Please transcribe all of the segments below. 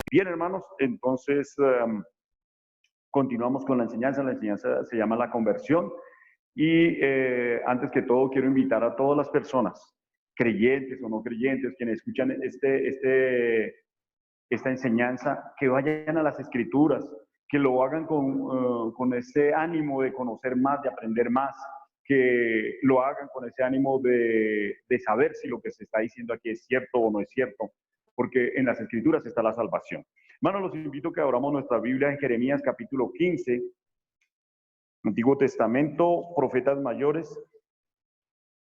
Bien, hermanos, entonces continuamos con la enseñanza. La enseñanza se llama la conversión. Y antes que todo, quiero invitar a todas las personas, creyentes o no creyentes, quienes escuchan esta enseñanza, que vayan a las Escrituras, que lo hagan con ese ánimo de conocer más, de aprender más, que lo hagan con ese ánimo de saber si lo que se está diciendo aquí es cierto o no es cierto, porque en las Escrituras está la salvación. Hermanos, los invito a que abramos nuestra Biblia en Jeremías capítulo 15, Antiguo Testamento, profetas mayores.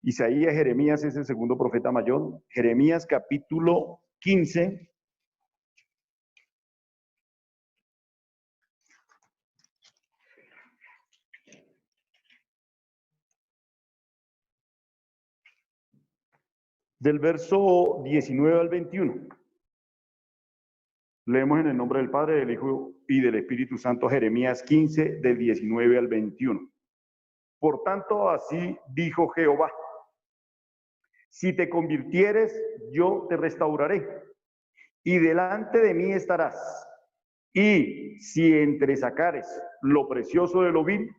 Isaías, Jeremías es el segundo profeta mayor. Jeremías capítulo 15. Del verso 19 al 21. Leemos en el nombre del Padre, del Hijo y del Espíritu Santo, Jeremías 15, del 19 al 21. Por tanto, así dijo Jehová: si te convirtieres, yo te restauraré, y delante de mí estarás. Y si entresacares lo precioso de lo vil,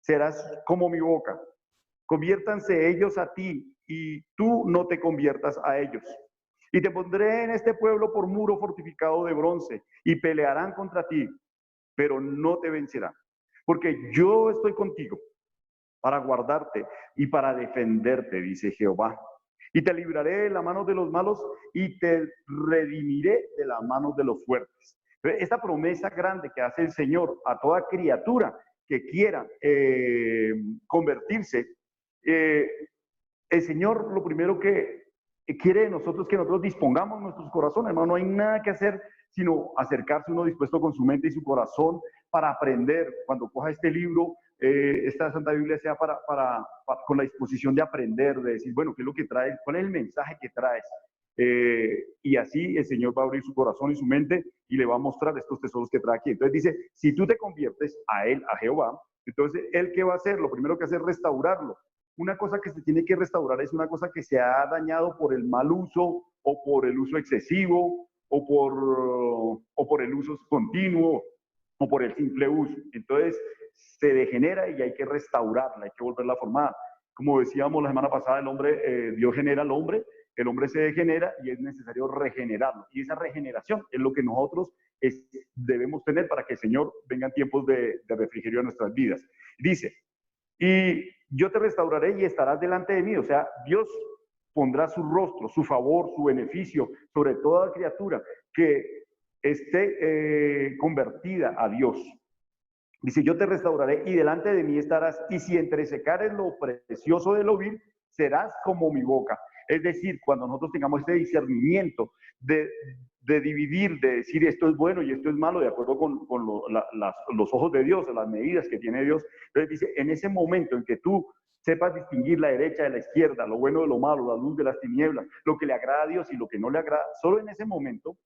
serás como mi boca. Conviértanse ellos a ti, y tú no te conviertas a ellos. Y te pondré en este pueblo por muro fortificado de bronce, y pelearán contra ti, pero no te vencerán. Porque yo estoy contigo para guardarte y para defenderte, dice Jehová. Y te libraré de la mano de los malos y te redimiré de la mano de los fuertes. Esta promesa grande que hace el Señor a toda criatura que quiera convertirse, el Señor lo primero que quiere de nosotros es que nosotros dispongamos nuestros corazones, hermano. No hay nada que hacer sino acercarse uno dispuesto con su mente y su corazón para aprender. Cuando coja este libro, esta Santa Biblia, sea con la disposición de aprender, de decir, bueno, ¿qué es lo que traes? ¿Cuál es el mensaje que traes? Y así el Señor va a abrir su corazón y su mente y le va a mostrar estos tesoros que trae aquí. Entonces dice, si tú te conviertes a Él, a Jehová, entonces ¿Él qué va a hacer? Lo primero que hace es restaurarlo. Una cosa que se tiene que restaurar es una cosa que se ha dañado por el mal uso o por el uso excesivo o por el uso continuo o por el simple uso. Entonces se degenera y hay que restaurarla, hay que volverla a formar. Como decíamos la semana pasada, Dios genera al hombre, el hombre se degenera y es necesario regenerarlo. Y esa regeneración es lo que nosotros debemos tener para que el Señor venga en tiempos de refrigerio a nuestras vidas. Dice, y yo te restauraré y estarás delante de mí. O sea, Dios pondrá su rostro, su favor, su beneficio sobre toda criatura que esté convertida a Dios. Dice, yo te restauraré y delante de mí estarás, y si entresecares lo precioso de lo vil, serás como mi boca. Es decir, cuando nosotros tengamos este discernimiento de dividir, de decir esto es bueno y esto es malo, de acuerdo con los ojos de Dios, las medidas que tiene Dios. Entonces dice, en ese momento en que tú sepas distinguir la derecha de la izquierda, lo bueno de lo malo, la luz de las tinieblas, lo que le agrada a Dios y lo que no le agrada, solo en ese momento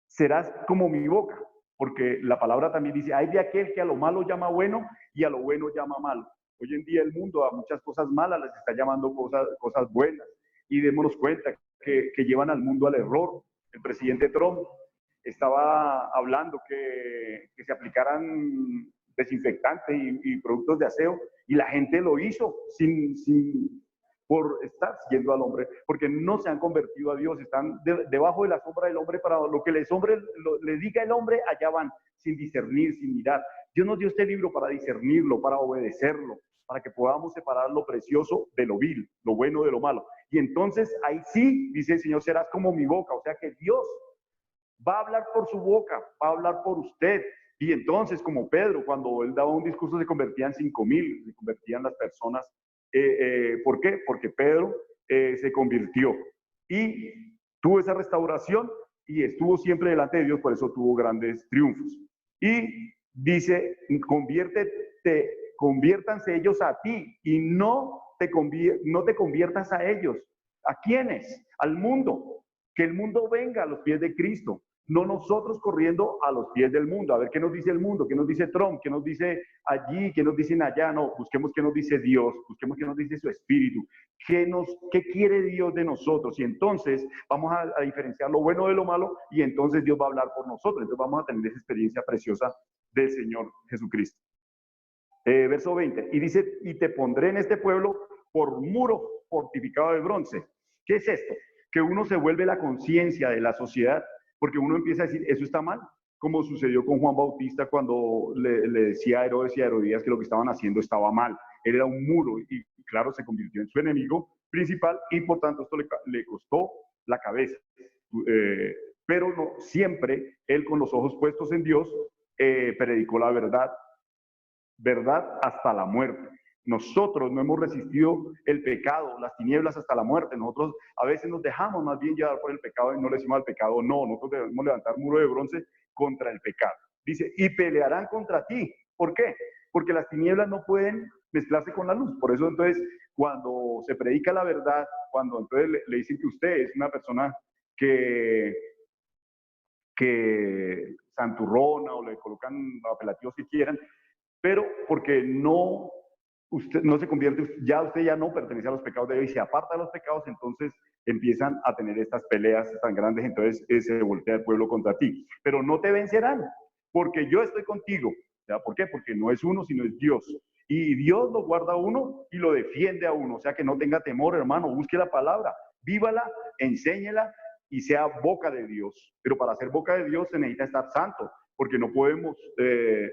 serás como mi boca. Porque la palabra también dice, hay de aquel que a lo malo llama bueno y a lo bueno llama malo. Hoy en día el mundo a muchas cosas malas les está llamando cosas buenas. Y démonos cuenta que llevan al mundo al error. El presidente Trump estaba hablando que se aplicaran desinfectantes y productos de aseo, y la gente lo hizo por estar siguiendo al hombre, porque no se han convertido a Dios, están debajo de la sombra del hombre, para lo que le diga el hombre, allá van, sin discernir, sin mirar. Dios nos dio este libro para discernirlo, para obedecerlo, para que podamos separar lo precioso de lo vil, lo bueno de lo malo. Y entonces ahí sí, dice el Señor, serás como mi boca. O sea que Dios va a hablar por su boca, va a hablar por usted. Y entonces, como Pedro, cuando él daba un discurso, se convertían 5,000, se convertían las personas. ¿Por qué? Porque Pedro se convirtió y tuvo esa restauración y estuvo siempre delante de Dios, por eso tuvo grandes triunfos. Y dice, conviértanse ellos a ti y no te conviertas a ellos. ¿A quiénes? Al mundo. Que el mundo venga a los pies de Cristo. no nosotros corriendo a los pies del mundo, a ver qué nos dice el mundo, qué nos dice Trump, qué nos dice allí, qué nos dicen allá. No, busquemos qué nos dice Dios, busquemos qué nos dice su Espíritu, qué quiere Dios de nosotros. Y entonces vamos a diferenciar lo bueno de lo malo, y entonces Dios va a hablar por nosotros. Entonces vamos a tener esa experiencia preciosa del Señor Jesucristo. Verso 20, y dice, y te pondré en este pueblo por muro fortificado de bronce. ¿Qué es esto? Que uno se vuelve la conciencia de la sociedad, porque uno empieza a decir, eso está mal, como sucedió con Juan Bautista cuando le decía a Herodes y a Herodías que lo que estaban haciendo estaba mal. Él era un muro y claro, se convirtió en su enemigo principal, y por tanto esto le costó la cabeza. Pero no, siempre él, con los ojos puestos en Dios, predicó la verdad hasta la muerte. Nosotros no hemos resistido el pecado, las tinieblas hasta la muerte. Nosotros a veces nos dejamos más bien llevar por el pecado y no le decimos al pecado no. Nosotros debemos levantar muro de bronce contra el pecado. Dice, y pelearán contra ti. ¿Por qué? Porque las tinieblas no pueden mezclarse con la luz. Por eso entonces, cuando se predica la verdad, cuando entonces le dicen que usted es una persona que santurrona, o le colocan apelativos que quieran, pero porque usted no se convierte, usted ya no pertenece a los pecados de Dios y se aparta de los pecados, entonces empiezan a tener estas peleas tan grandes, entonces se voltea el pueblo contra ti. Pero no te vencerán, porque yo estoy contigo. ¿Ya? ¿Por qué? Porque no es uno, sino es Dios. Y Dios lo guarda a uno y lo defiende a uno. O sea, que no tenga temor, hermano, busque la palabra, vívala, enséñela y sea boca de Dios. Pero para ser boca de Dios se necesita estar santo, porque no podemos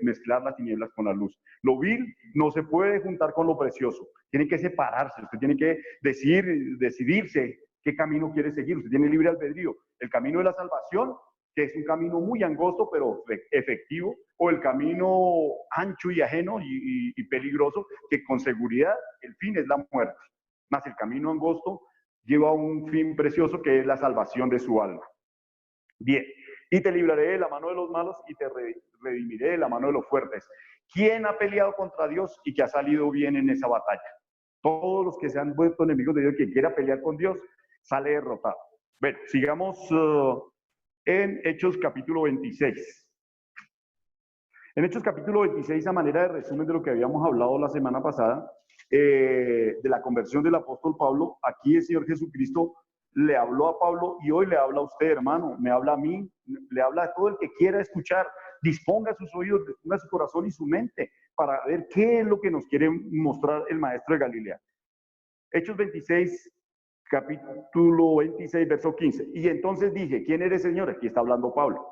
mezclar las tinieblas con la luz. Lo vil no se puede juntar con lo precioso. Tiene que separarse. Usted tiene que decidirse qué camino quiere seguir. Usted tiene libre albedrío. El camino de la salvación, que es un camino muy angosto, pero efectivo, o el camino ancho y ajeno y peligroso, que con seguridad el fin es la muerte. Más el camino angosto lleva a un fin precioso, que es la salvación de su alma. Bien, y te libraré de la mano de los malos y te redimiré de la mano de los fuertes. ¿Quién ha peleado contra Dios y que ha salido bien en esa batalla? Todos los que se han vuelto enemigos de Dios, quien quiera pelear con Dios, sale derrotado. Bueno, sigamos en Hechos capítulo 26. En Hechos capítulo 26, a manera de resumen de lo que habíamos hablado la semana pasada, de la conversión del apóstol Pablo, aquí el Señor Jesucristo le habló a Pablo y hoy le habla a usted, hermano, me habla a mí, le habla a todo el que quiera escuchar. Disponga sus oídos, disponga su corazón y su mente para ver qué es lo que nos quiere mostrar el maestro de Galilea. Hechos 26, capítulo 26, verso 15. Y entonces dije, ¿quién eres, Señor? Aquí está hablando Pablo.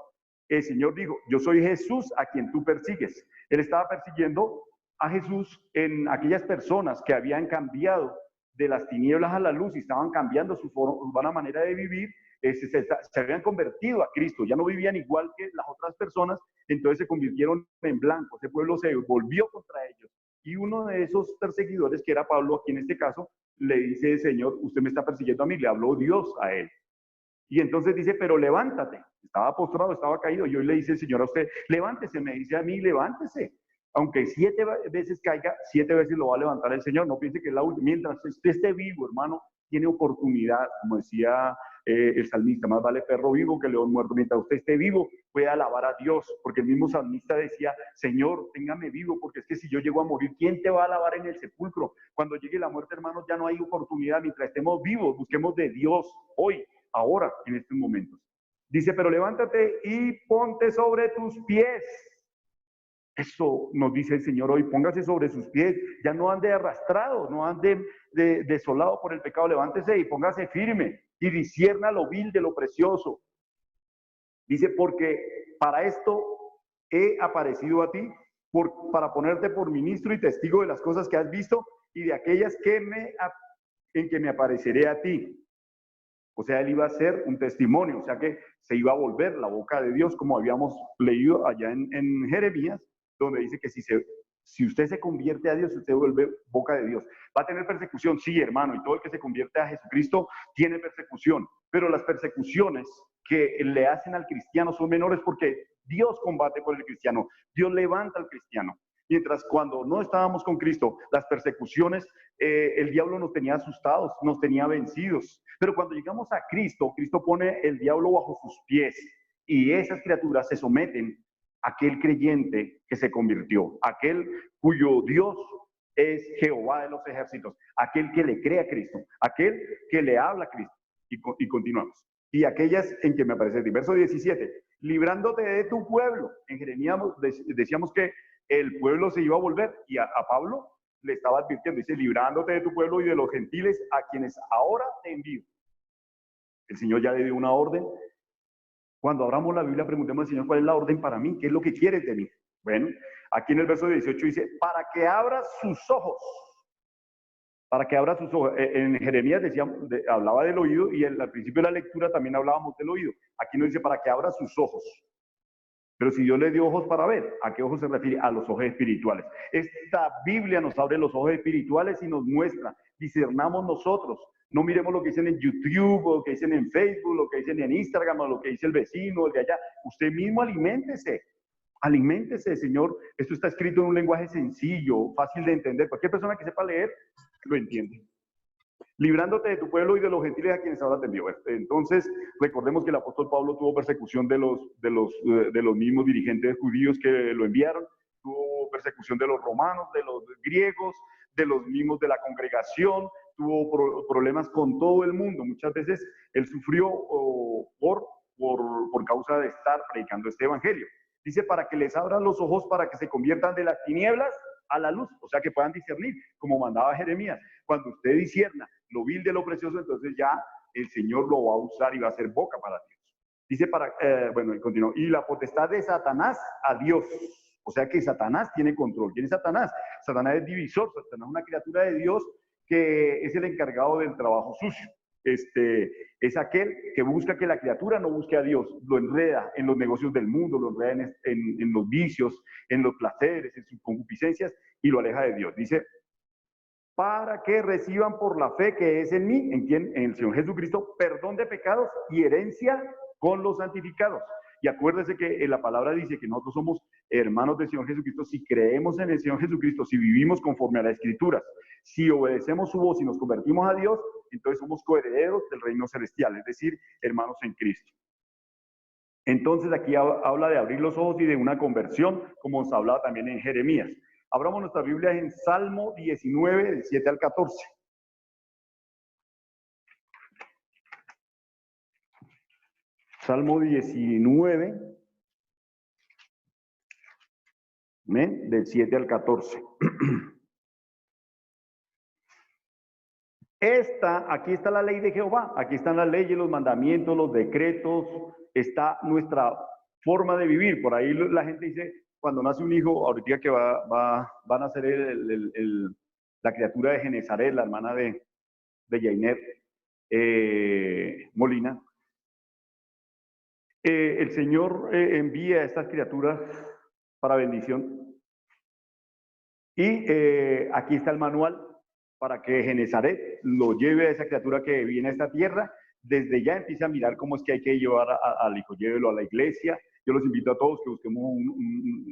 El Señor dijo, yo soy Jesús a quien tú persigues. Él estaba persiguiendo a Jesús en aquellas personas que habían cambiado de las tinieblas a la luz y estaban cambiando su urbana manera de vivir, se habían convertido a Cristo, ya no vivían igual que las otras personas, entonces se convirtieron en blanco, ese pueblo se volvió contra ellos. Y uno de esos perseguidores, que era Pablo, aquí en este caso, le dice, Señor, usted me está persiguiendo a mí, le habló Dios a él. Y entonces dice, pero levántate. Estaba postrado, estaba caído. Y hoy le dice el Señor a usted, levántese. Me dice a mí, levántese. Aunque 7 veces caiga, 7 veces lo va a levantar el Señor. No piense que es la última. Mientras usted esté vivo, hermano, tiene oportunidad. Como decía el salmista, más vale perro vivo que león muerto. Mientras usted esté vivo, puede alabar a Dios. Porque el mismo salmista decía, Señor, téngame vivo, porque es que si yo llego a morir, ¿quién te va a alabar en el sepulcro? Cuando llegue la muerte, hermanos, ya no hay oportunidad. Mientras estemos vivos, busquemos de Dios hoy, ahora, en estos momentos. Dice, pero levántate y ponte sobre tus pies. Eso nos dice el Señor hoy, póngase sobre sus pies, ya no ande arrastrado, no ande desolado por el pecado, levántese y póngase firme y discierna lo vil de lo precioso. Dice, porque para esto he aparecido a ti, para ponerte por ministro y testigo de las cosas que has visto y de aquellas en que me apareceré a ti. O sea, él iba a ser un testimonio, o sea que se iba a volver la boca de Dios, como habíamos leído allá en Jeremías, donde dice que si usted se convierte a Dios, usted vuelve boca de Dios. ¿Va a tener persecución? Sí, hermano, y todo el que se convierte a Jesucristo tiene persecución, pero las persecuciones que le hacen al cristiano son menores porque Dios combate por el cristiano, Dios levanta al cristiano. Mientras cuando no estábamos con Cristo, las persecuciones, el diablo nos tenía asustados, nos tenía vencidos. Pero cuando llegamos a Cristo, Cristo pone el diablo bajo sus pies. y esas criaturas se someten a aquel creyente que se convirtió, aquel cuyo Dios es Jehová de los ejércitos, aquel que le cree a Cristo, aquel que le habla a Cristo. Y continuamos. Y aquellas en que me aparece el verso 17, librándote de tu pueblo. En Jeremías decíamos que el pueblo se iba a volver, y a Pablo le estaba advirtiendo, dice, librándote de tu pueblo y de los gentiles a quienes ahora te envío. El Señor ya le dio una orden. Cuando abramos la Biblia, preguntemos al Señor, ¿cuál es la orden para mí? ¿Qué es lo que quieres de mí? Bueno, aquí en el verso 18 dice, para que abras sus ojos. Para que abra sus ojos. En Jeremías hablaba del oído, y al principio de la lectura también hablábamos del oído. Aquí nos dice para que abra sus ojos. Pero si Dios le dio ojos para ver, ¿a qué ojos se refiere? A los ojos espirituales. Esta Biblia nos abre los ojos espirituales y nos muestra, discernamos nosotros. No miremos lo que dicen en YouTube, o lo que dicen en Facebook, lo que dicen en Instagram, o lo que dice el vecino, el de allá. Usted mismo aliméntese. Aliméntese, Señor. Esto está escrito en un lenguaje sencillo, fácil de entender. Cualquier persona que sepa leer, lo entiende. Librándote de tu pueblo y de los gentiles a quienes ahora te envió. Entonces, recordemos que el apóstol Pablo tuvo persecución de los mismos dirigentes judíos que lo enviaron, tuvo persecución de los romanos, de los griegos, de los mismos de la congregación, tuvo problemas con todo el mundo. Muchas veces él sufrió por causa de estar predicando este evangelio. Dice, para que les abran los ojos, para que se conviertan de las tinieblas a la luz, o sea, que puedan discernir, como mandaba Jeremías. Cuando usted discierna lo vil de lo precioso, entonces ya el Señor lo va a usar y va a ser boca para Dios. Dice, bueno, y continuó, y la potestad de Satanás a Dios. O sea que Satanás tiene control. ¿Quién es Satanás? Satanás es divisor, Satanás es una criatura de Dios que es el encargado del trabajo sucio. Es aquel que busca que la criatura no busque a Dios, lo enreda en los negocios del mundo, lo enreda en los vicios, en los placeres, en sus concupiscencias, y lo aleja de Dios. Dice, para que reciban por la fe que es en mí, en el Señor Jesucristo, perdón de pecados y herencia con los santificados. Y acuérdese que la palabra dice que nosotros somos hermanos del Señor Jesucristo si creemos en el Señor Jesucristo, si vivimos conforme a las Escrituras, si obedecemos su voz y nos convertimos a Dios, entonces somos coherederos del reino celestial, es decir, hermanos en Cristo. Entonces aquí habla de abrir los ojos y de una conversión, como se hablaba también en Jeremías. Abramos nuestra Biblia en Salmo 19, del 7 al 14. Salmo 19, del 7 al 14. Aquí está la ley de Jehová, aquí están las leyes, los mandamientos, los decretos, está nuestra forma de vivir. Por ahí la gente dice, cuando nace un hijo, ahorita que va a nacer la criatura de Genezaret, la hermana de Yainer Molina, el Señor envía a estas criaturas para bendición. Y aquí está el manual para que Genezaret lo lleve a esa criatura que viene a esta tierra. Desde ya empieza a mirar cómo es que hay que llevar al hijo, llévelo a la iglesia. Yo los invito a todos que busquemos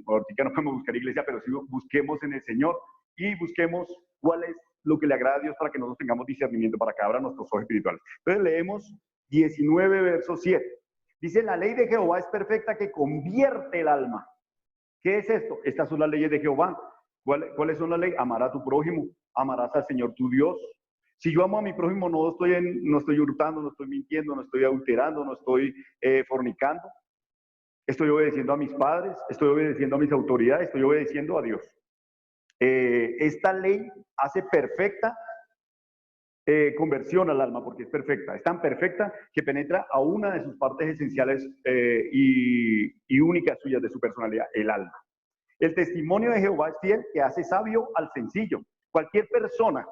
ahorita no podemos buscar iglesia, pero sí busquemos en el Señor y busquemos cuál es lo que le agrada a Dios para que nosotros tengamos discernimiento, para que abran nuestros ojos espirituales. Entonces leemos 19, verso 7. Dice, la ley de Jehová es perfecta que convierte el alma. ¿Qué es esto? Estas son las leyes de Jehová. ¿Cuáles son las leyes? Amar a tu prójimo, amarás al Señor tu Dios. Si yo amo a mi prójimo, no estoy hurtando, no estoy mintiendo, no estoy adulterando, no estoy fornicando. Estoy obedeciendo a mis padres, estoy obedeciendo a mis autoridades, estoy obedeciendo a Dios. Esta ley hace perfecta conversión al alma, porque es perfecta. Es tan perfecta que penetra a una de sus partes esenciales y únicas suyas de su personalidad, el alma. El testimonio de Jehová es fiel, que hace sabio al sencillo. Cualquier persona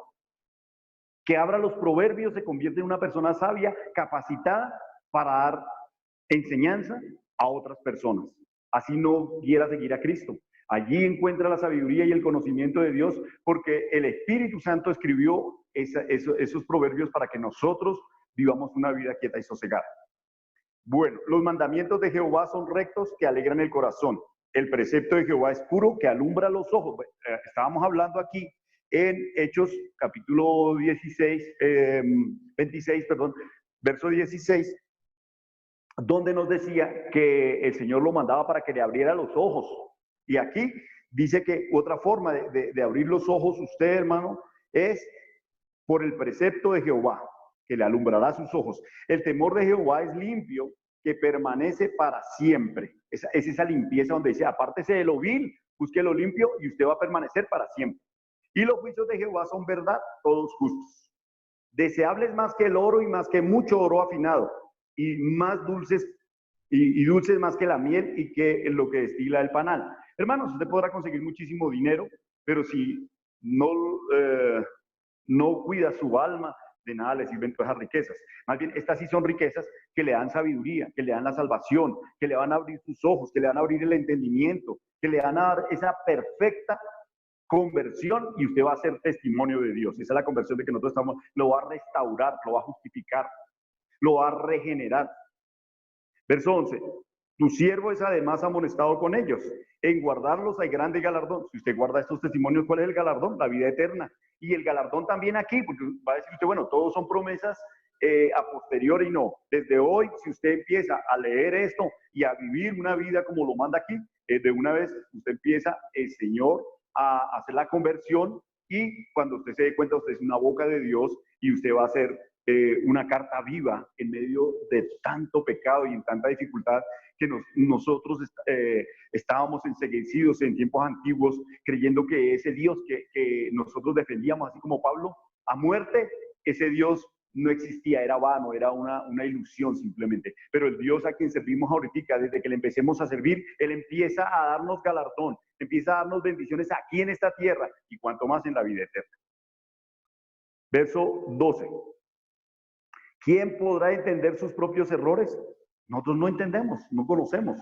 que abra los proverbios se convierte en una persona sabia, capacitada para dar enseñanza a otras personas. Así no quiera seguir a Cristo. Allí encuentra la sabiduría y el conocimiento de Dios, porque el Espíritu Santo escribió esos proverbios para que nosotros vivamos una vida quieta y sosegada. Bueno, los mandamientos de Jehová son rectos, que alegran el corazón. El precepto de Jehová es puro, que alumbra los ojos. Estábamos hablando aquí en Hechos, capítulo 26, verso 16. donde nos decía que el Señor lo mandaba para que le abriera los ojos. Y aquí dice que otra forma de abrir los ojos usted, hermano, es por el precepto de Jehová, que le alumbrará sus ojos. El temor de Jehová es limpio, que permanece para siempre. Es esa limpieza donde dice, apártese de lo vil, busque lo limpio y usted va a permanecer para siempre. Y los juicios de Jehová son verdad, todos justos. Deseables más que el oro y más que mucho oro afinado, y más dulces, y dulces más que la miel y que lo que destila el panal. Hermanos, usted podrá conseguir muchísimo dinero, pero si no cuida su alma, de nada le sirven todas esas riquezas. Más bien, estas sí son riquezas que le dan sabiduría, que le dan la salvación, que le van a abrir sus ojos, que le van a abrir el entendimiento, que le van a dar esa perfecta conversión y usted va a ser testimonio de Dios. Esa es la conversión de que nosotros estamos, lo va a restaurar, lo va a justificar, lo va a regenerar. Verso 11. Tu siervo es además amonestado con ellos. En guardarlos hay grande galardón. Si usted guarda estos testimonios, ¿cuál es el galardón? La vida eterna. Y el galardón también aquí, porque va a decir usted, bueno, todos son promesas a posteriori, no. Desde hoy, si usted empieza a leer esto y a vivir una vida como lo manda aquí, de una vez usted empieza el Señor a hacer la conversión y cuando usted se dé cuenta, usted es una boca de Dios y usted va a ser una carta viva en medio de tanto pecado y en tanta dificultad que nosotros estábamos enceguecidos en tiempos antiguos creyendo que ese Dios que nosotros defendíamos, así como Pablo, a muerte, ese Dios no existía, era vano, era una ilusión simplemente. Pero el Dios a quien servimos ahorita, desde que le empecemos a servir, Él empieza a darnos galardón, empieza a darnos bendiciones aquí en esta tierra y cuanto más en la vida eterna. Verso 12. ¿Quién podrá entender sus propios errores? Nosotros no entendemos, no conocemos.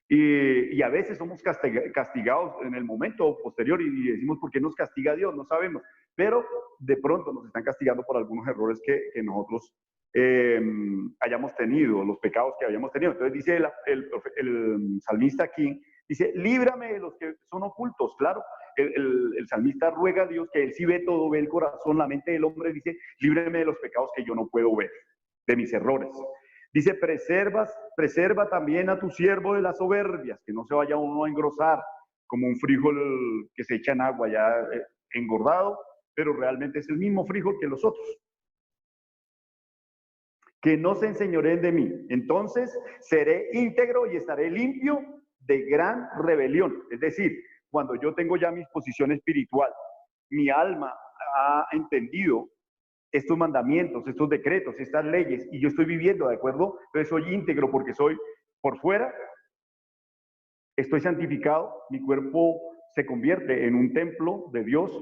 Y a veces somos castigados en el momento posterior y decimos, ¿por qué nos castiga Dios? No sabemos. Pero de pronto nos están castigando por algunos errores que nosotros hayamos tenido, los pecados que hayamos tenido. Entonces dice el salmista aquí, dice, líbrame de los que son ocultos. Claro, el salmista ruega a Dios que Él sí ve todo, ve el corazón, la mente del hombre, dice, líbrame de los pecados que yo no puedo ver, de mis errores. Dice, preserva también a tu siervo de las soberbias, que no se vaya uno a engrosar como un frijol que se echa en agua ya engordado, pero realmente es el mismo frijol que los otros. Que no se enseñoreen de mí. Entonces seré íntegro y estaré limpio de gran rebelión. Es decir, cuando yo tengo ya mi posición espiritual, mi alma ha entendido estos mandamientos, estos decretos, estas leyes, y yo estoy viviendo de acuerdo, entonces soy íntegro porque soy por fuera, estoy santificado, mi cuerpo se convierte en un templo de Dios,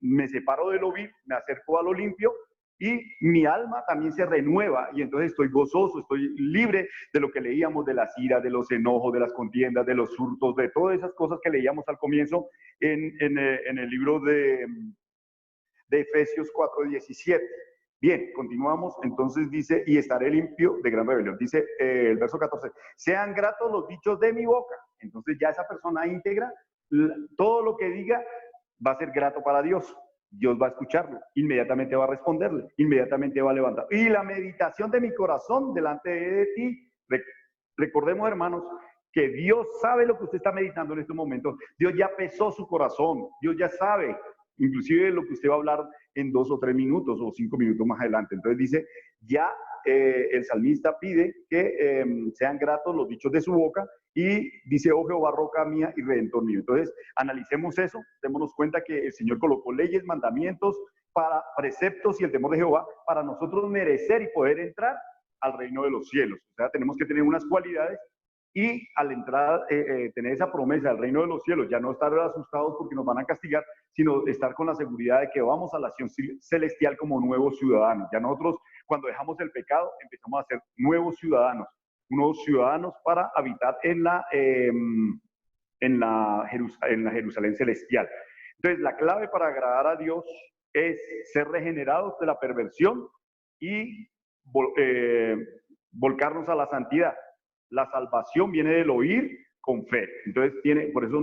me separo de lo vil, me acerco a lo limpio, y mi alma también se renueva, y entonces estoy gozoso, estoy libre de lo que leíamos, de las iras, de los enojos, de las contiendas, de los hurtos, de todas esas cosas que leíamos al comienzo en el libro de Efesios 4:17. Bien, continuamos, entonces dice, y estaré limpio de gran rebelión. Dice el verso 14, sean gratos los dichos de mi boca. Entonces ya esa persona íntegra, todo lo que diga va a ser grato para Dios. Dios va a escucharlo, inmediatamente va a responderle, inmediatamente va a levantar. Y la meditación de mi corazón delante de ti, recordemos hermanos, que Dios sabe lo que usted está meditando en estos momentos. Dios ya pesó su corazón, Dios ya sabe inclusive lo que usted va a hablar en 2 o 3 minutos o 5 minutos más adelante. Entonces dice, ya el salmista pide que sean gratos los dichos de su boca y dice, oh Jehová, roca mía y redentor mío. Entonces, analicemos eso, démonos cuenta que el Señor colocó leyes, mandamientos, para preceptos y el temor de Jehová para nosotros merecer y poder entrar al reino de los cielos. O sea, tenemos que tener unas cualidades y al entrar, tener esa promesa del reino de los cielos, ya no estar asustados porque nos van a castigar, sino estar con la seguridad de que vamos a la acción celestial como nuevos ciudadanos. Ya nosotros, cuando dejamos el pecado, empezamos a ser nuevos ciudadanos para habitar en la Jerusalén celestial. Entonces, la clave para agradar a Dios es ser regenerados de la perversión y volcarnos a la santidad. La salvación viene del oír con fe. Entonces, por eso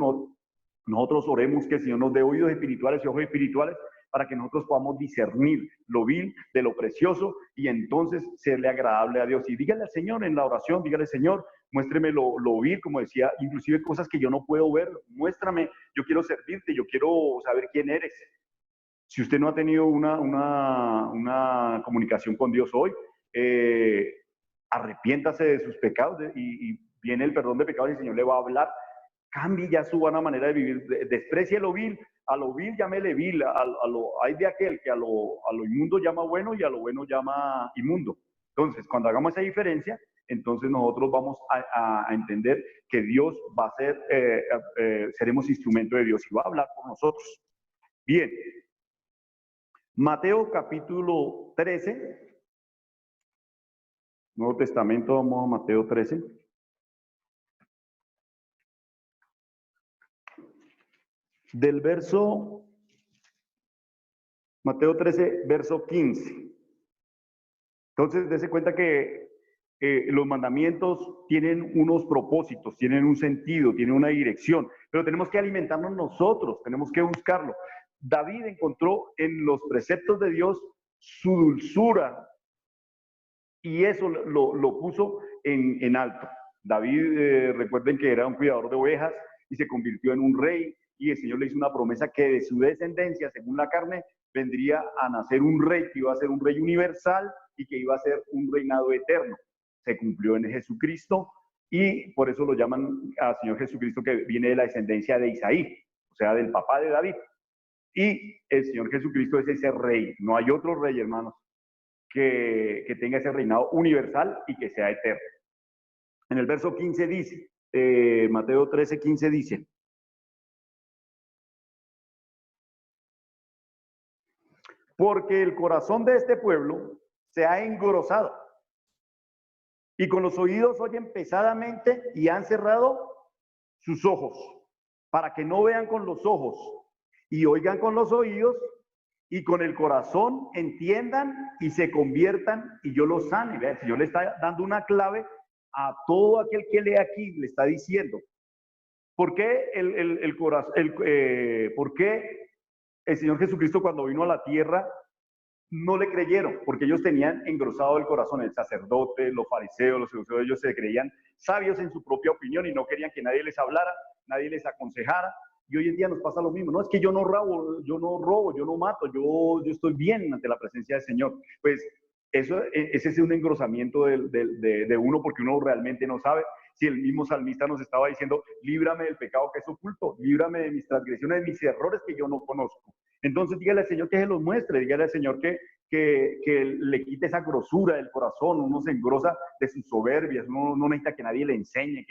nosotros oremos que el Señor nos dé oídos espirituales y ojos espirituales para que nosotros podamos discernir lo vil de lo precioso y entonces serle agradable a Dios. Y dígale al Señor en la oración, dígale, Señor, muéstreme lo vil, como decía, inclusive cosas que yo no puedo ver, muéstrame, yo quiero servirte, yo quiero saber quién eres. Si usted no ha tenido una comunicación con Dios hoy, arrepiéntase de sus pecados y viene el perdón de pecados y el Señor le va a hablar. Cambie ya su buena manera de vivir, desprecie lo vil, a lo vil llámele vil, hay de aquel que a lo inmundo llama bueno y a lo bueno llama inmundo. Entonces, cuando hagamos esa diferencia, entonces nosotros vamos a entender que Dios va a ser, seremos instrumento de Dios y va a hablar por nosotros. Bien, Mateo capítulo 13, Nuevo Testamento, vamos a Mateo 13. Del verso, Mateo 13, verso 15. Entonces, dése cuenta que los mandamientos tienen unos propósitos, tienen un sentido, tienen una dirección, pero tenemos que alimentarnos nosotros, tenemos que buscarlo. David encontró en los preceptos de Dios su dulzura y eso lo puso en alto. David, recuerden que era un cuidador de ovejas y se convirtió en un rey, y el Señor le hizo una promesa que de su descendencia, según la carne, vendría a nacer un rey que iba a ser un rey universal y que iba a ser un reinado eterno. Se cumplió en Jesucristo y por eso lo llaman al Señor Jesucristo, que viene de la descendencia de Isaí, o sea, del papá de David. Y el Señor Jesucristo es ese rey. No hay otro rey, hermanos, que tenga ese reinado universal y que sea eterno. En el verso 15 dice, Mateo 13, 15 dice, porque el corazón de este pueblo se ha engrosado y con los oídos oyen pesadamente y han cerrado sus ojos para que no vean con los ojos y oigan con los oídos y con el corazón entiendan y se conviertan y yo los sane. ¿Ve? El Señor le está dando una clave a todo aquel que lee aquí, le está diciendo, ¿por qué por qué el Señor Jesucristo cuando vino a la tierra no le creyeron? Porque ellos tenían engrosado el corazón, el sacerdote, los fariseos, los saduceos, ellos se creían sabios en su propia opinión y no querían que nadie les hablara, nadie les aconsejara. Y hoy en día nos pasa lo mismo, no es que yo no robo, yo no mato, yo estoy bien ante la presencia del Señor. Pues ese es un engrosamiento de uno, porque uno realmente no sabe. Si el mismo salmista nos estaba diciendo, líbrame del pecado que es oculto, líbrame de mis transgresiones, de mis errores que yo no conozco. Entonces dígale al Señor que se los muestre, dígale al Señor que le quite esa grosura del corazón. Uno se engrosa de sus soberbias, uno no necesita que nadie le enseñe,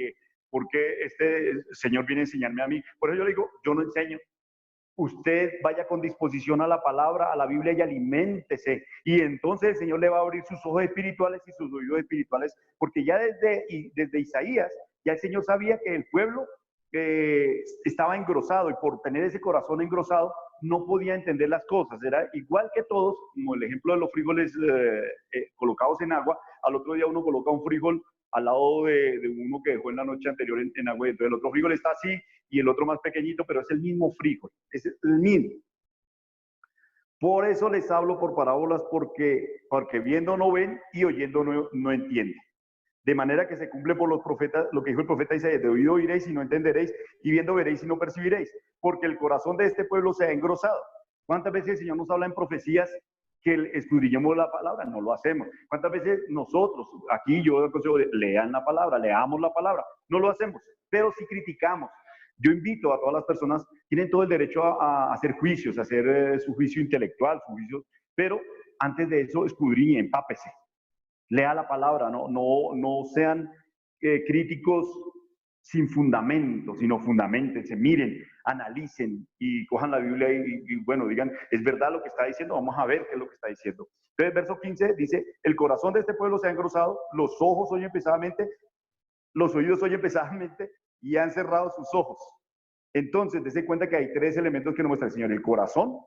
porque este Señor viene a enseñarme a mí. Por eso yo le digo, yo no enseño. Usted vaya con disposición a la palabra, a la Biblia y aliméntese. Y entonces el Señor le va a abrir sus ojos espirituales y sus oídos espirituales, porque ya desde Isaías, ya el Señor sabía que el pueblo estaba engrosado, y por tener ese corazón engrosado no podía entender las cosas. Era igual que todos, como el ejemplo de los frijoles colocados en agua. Al otro día uno coloca un frijol al lado de uno que dejó en la noche anterior en agua, entonces el otro frijol está así y el otro más pequeñito, pero es el mismo frijol, es el mismo. Por eso les hablo por parábolas, porque viendo no ven y oyendo no entienden. De manera que se cumple por los profetas lo que dijo el profeta Isaías: de oído oiréis y no entenderéis, y viendo veréis y no percibiréis, porque el corazón de este pueblo se ha engrosado. ¿Cuántas veces el Señor nos habla en profecías que escudriñemos la palabra? No lo hacemos. ¿Cuántas veces nosotros, aquí yo aconsejo, lean la palabra, leamos la palabra? No lo hacemos, pero sí criticamos. Yo invito a todas las personas, tienen todo el derecho a hacer juicios, a hacer su juicio intelectual, su juicio, pero antes de eso escudriñe, empápese. Lea la palabra, no sean críticos sin fundamento, sino fundamentense, miren, analicen y cojan la Biblia y bueno, digan, ¿es verdad lo que está diciendo? Vamos a ver qué es lo que está diciendo. Entonces, verso 15 dice, el corazón de este pueblo se ha engrosado, los ojos oyen pesadamente, los oídos oyen pesadamente y han cerrado sus ojos. Entonces, dense cuenta que hay tres elementos que nos muestra el Señor: el corazón,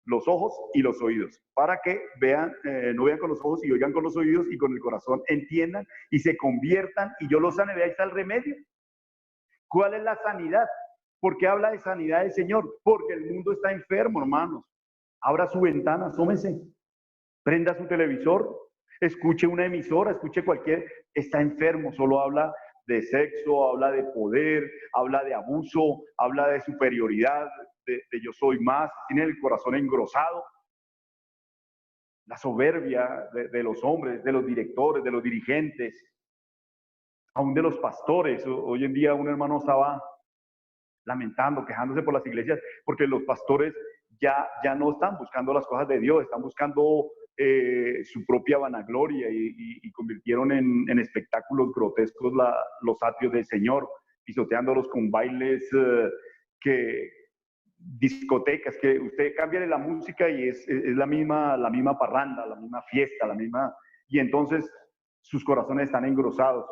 los ojos y los oídos, para que vean, no vean con los ojos y oigan con los oídos, y con el corazón entiendan y se conviertan y yo los sane. Ahí está el remedio. ¿Cuál es la sanidad? ¿Por qué habla de sanidad el Señor? Porque el mundo está enfermo, hermanos. abra su ventana, asómese, prenda su televisor, escuche una emisora, escuche cualquier, está enfermo, solo habla de sexo, habla de poder, habla de abuso, habla de superioridad, de yo soy más, tiene el corazón engrosado. La soberbia de los hombres, de los directores, de los dirigentes, aún de los pastores. Hoy en día un hermano estaba lamentando, quejándose por las iglesias, porque los pastores ya no están buscando las cosas de Dios, están buscando su propia vanagloria y convirtieron en espectáculos grotescos los atrios del Señor, pisoteándolos con bailes discotecas, que usted cambia la música y es la misma parranda, la misma fiesta, y entonces sus corazones están engrosados.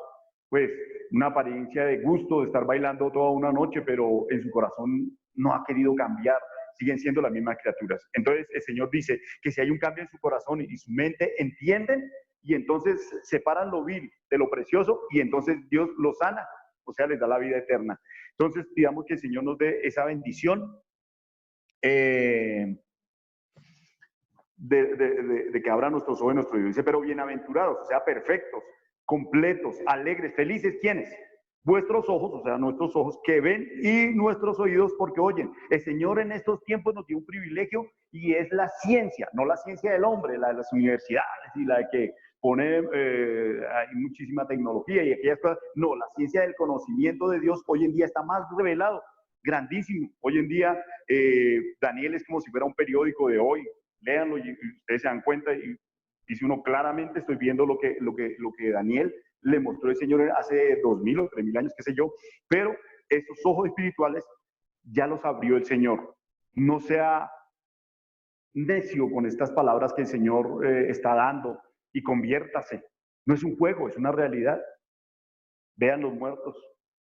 Pues una apariencia de gusto de estar bailando toda una noche, pero en su corazón no ha querido cambiar, siguen siendo las mismas criaturas. Entonces el Señor dice que si hay un cambio en su corazón y su mente, entienden y entonces separan lo vil de lo precioso y entonces Dios lo sana, o sea, les da la vida eterna. Entonces pidamos que el Señor nos dé esa bendición de que abra nuestros ojos y nuestros oídos. Dice, pero bienaventurados, o sea, perfectos, completos, alegres, felices, ¿quiénes? Vuestros ojos, o sea, nuestros ojos que ven y nuestros oídos porque oyen. El Señor en estos tiempos nos dio un privilegio y es la ciencia, no la ciencia del hombre, la de las universidades y la de que pone, hay muchísima tecnología y aquellas cosas. No, la ciencia del conocimiento de Dios hoy en día está más revelado, grandísimo. Hoy en día Daniel es como si fuera un periódico de hoy. Léanlo y ustedes se dan cuenta y dice uno claramente, estoy viendo lo que Daniel le mostró el Señor hace 2000 o 3000 años, qué sé yo, pero esos ojos espirituales ya los abrió el Señor. No sea necio con estas palabras que el Señor está dando y conviértase. No es un juego, es una realidad. Vean los muertos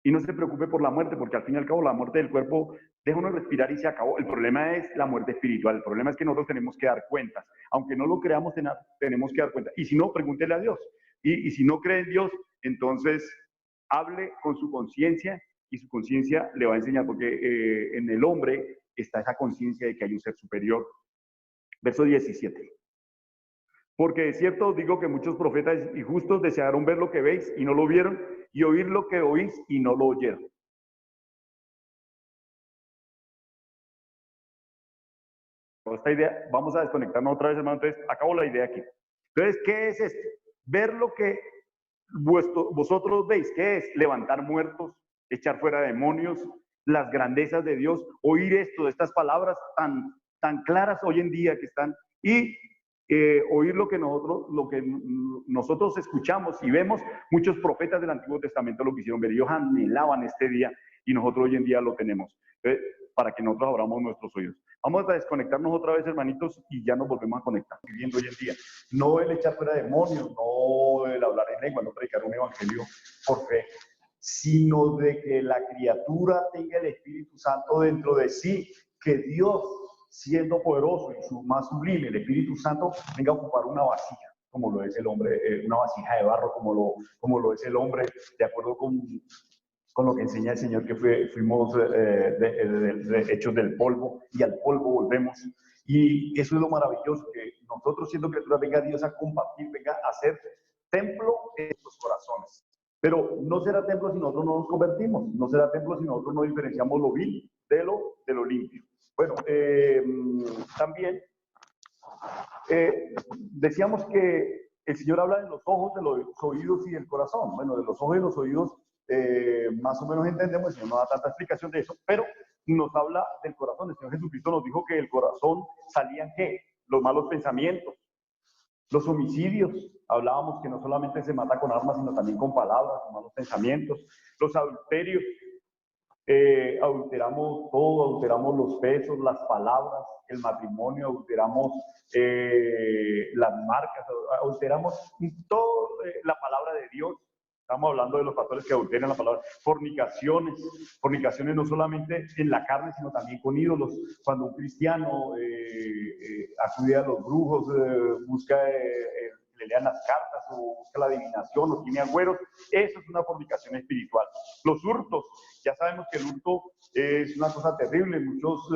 y no se preocupe por la muerte, porque al fin y al cabo la muerte del cuerpo deja uno respirar y se acabó. El problema es la muerte espiritual, el problema es que nosotros tenemos que dar cuentas. Aunque no lo creamos, tenemos que dar cuentas. Y si no, pregúntele a Dios. Y si no cree en Dios, entonces hable con su conciencia y su conciencia le va a enseñar, porque en el hombre está esa conciencia de que hay un ser superior. Verso 17. Porque de cierto os digo que muchos profetas y justos desearon ver lo que veis y no lo vieron, y oír lo que oís y no lo oyeron. Esta idea, vamos a desconectarnos otra vez, hermano. Entonces, acabo la idea aquí. Entonces, ¿qué es esto? Ver lo que vosotros veis. ¿Qué es? Levantar muertos, echar fuera demonios, las grandezas de Dios, oír esto, estas palabras tan claras hoy en día que están, y oír lo que nosotros escuchamos y vemos. Muchos profetas del Antiguo Testamento lo quisieron ver, ellos anhelaban este día y nosotros hoy en día lo tenemos. Entonces, para que nosotros abramos nuestros oídos. Vamos a desconectarnos otra vez, hermanitos, y ya nos volvemos a conectar, viviendo hoy en día. No el echar fuera demonios, no el hablar en lengua, no predicar un evangelio por fe, sino de que la criatura tenga el Espíritu Santo dentro de sí, que Dios, siendo poderoso y su más sublime, el Espíritu Santo, venga a ocupar una vasija, como lo es el hombre, una vasija de barro, como lo es el hombre, de acuerdo con lo que enseña el Señor, que fuimos hechos del polvo y al polvo volvemos. Y eso es lo maravilloso, que nosotros siendo criaturas venga Dios a compartir, venga a ser templo en nuestros corazones. Pero no será templo si nosotros no nos convertimos, no será templo si nosotros no diferenciamos lo vil de lo limpio. Bueno, también decíamos que el Señor habla de los ojos, de los oídos y del corazón. Bueno, de los ojos y los oídos más o menos entendemos, el Señor no da tanta explicación de eso, pero nos habla del corazón. El Señor Jesucristo nos dijo que del corazón salían ¿qué? Los malos pensamientos, los homicidios. Hablábamos que no solamente se mata con armas, sino también con palabras, con malos pensamientos, los adulterios. Adulteramos todo, adulteramos los besos, las palabras, el matrimonio, adulteramos las marcas, adulteramos todo la palabra de Dios. Estamos hablando de los pastores que adulteran la palabra. Fornicaciones no solamente en la carne, sino también con ídolos. Cuando un cristiano acude a los brujos, busca el le lean las cartas, o busca la adivinación, o tiene agüeros. Eso es una fornicación espiritual. Los hurtos, ya sabemos que el hurto es una cosa terrible. Muchos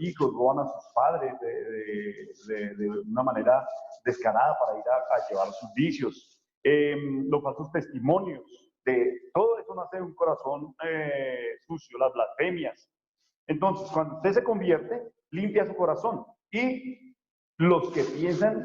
hijos roban a sus padres de una manera descarada para ir a llevar sus vicios. Los falsos testimonios, de todo eso nace de un corazón sucio, las blasfemias. Entonces, cuando usted se convierte, limpia su corazón. Y los que piensan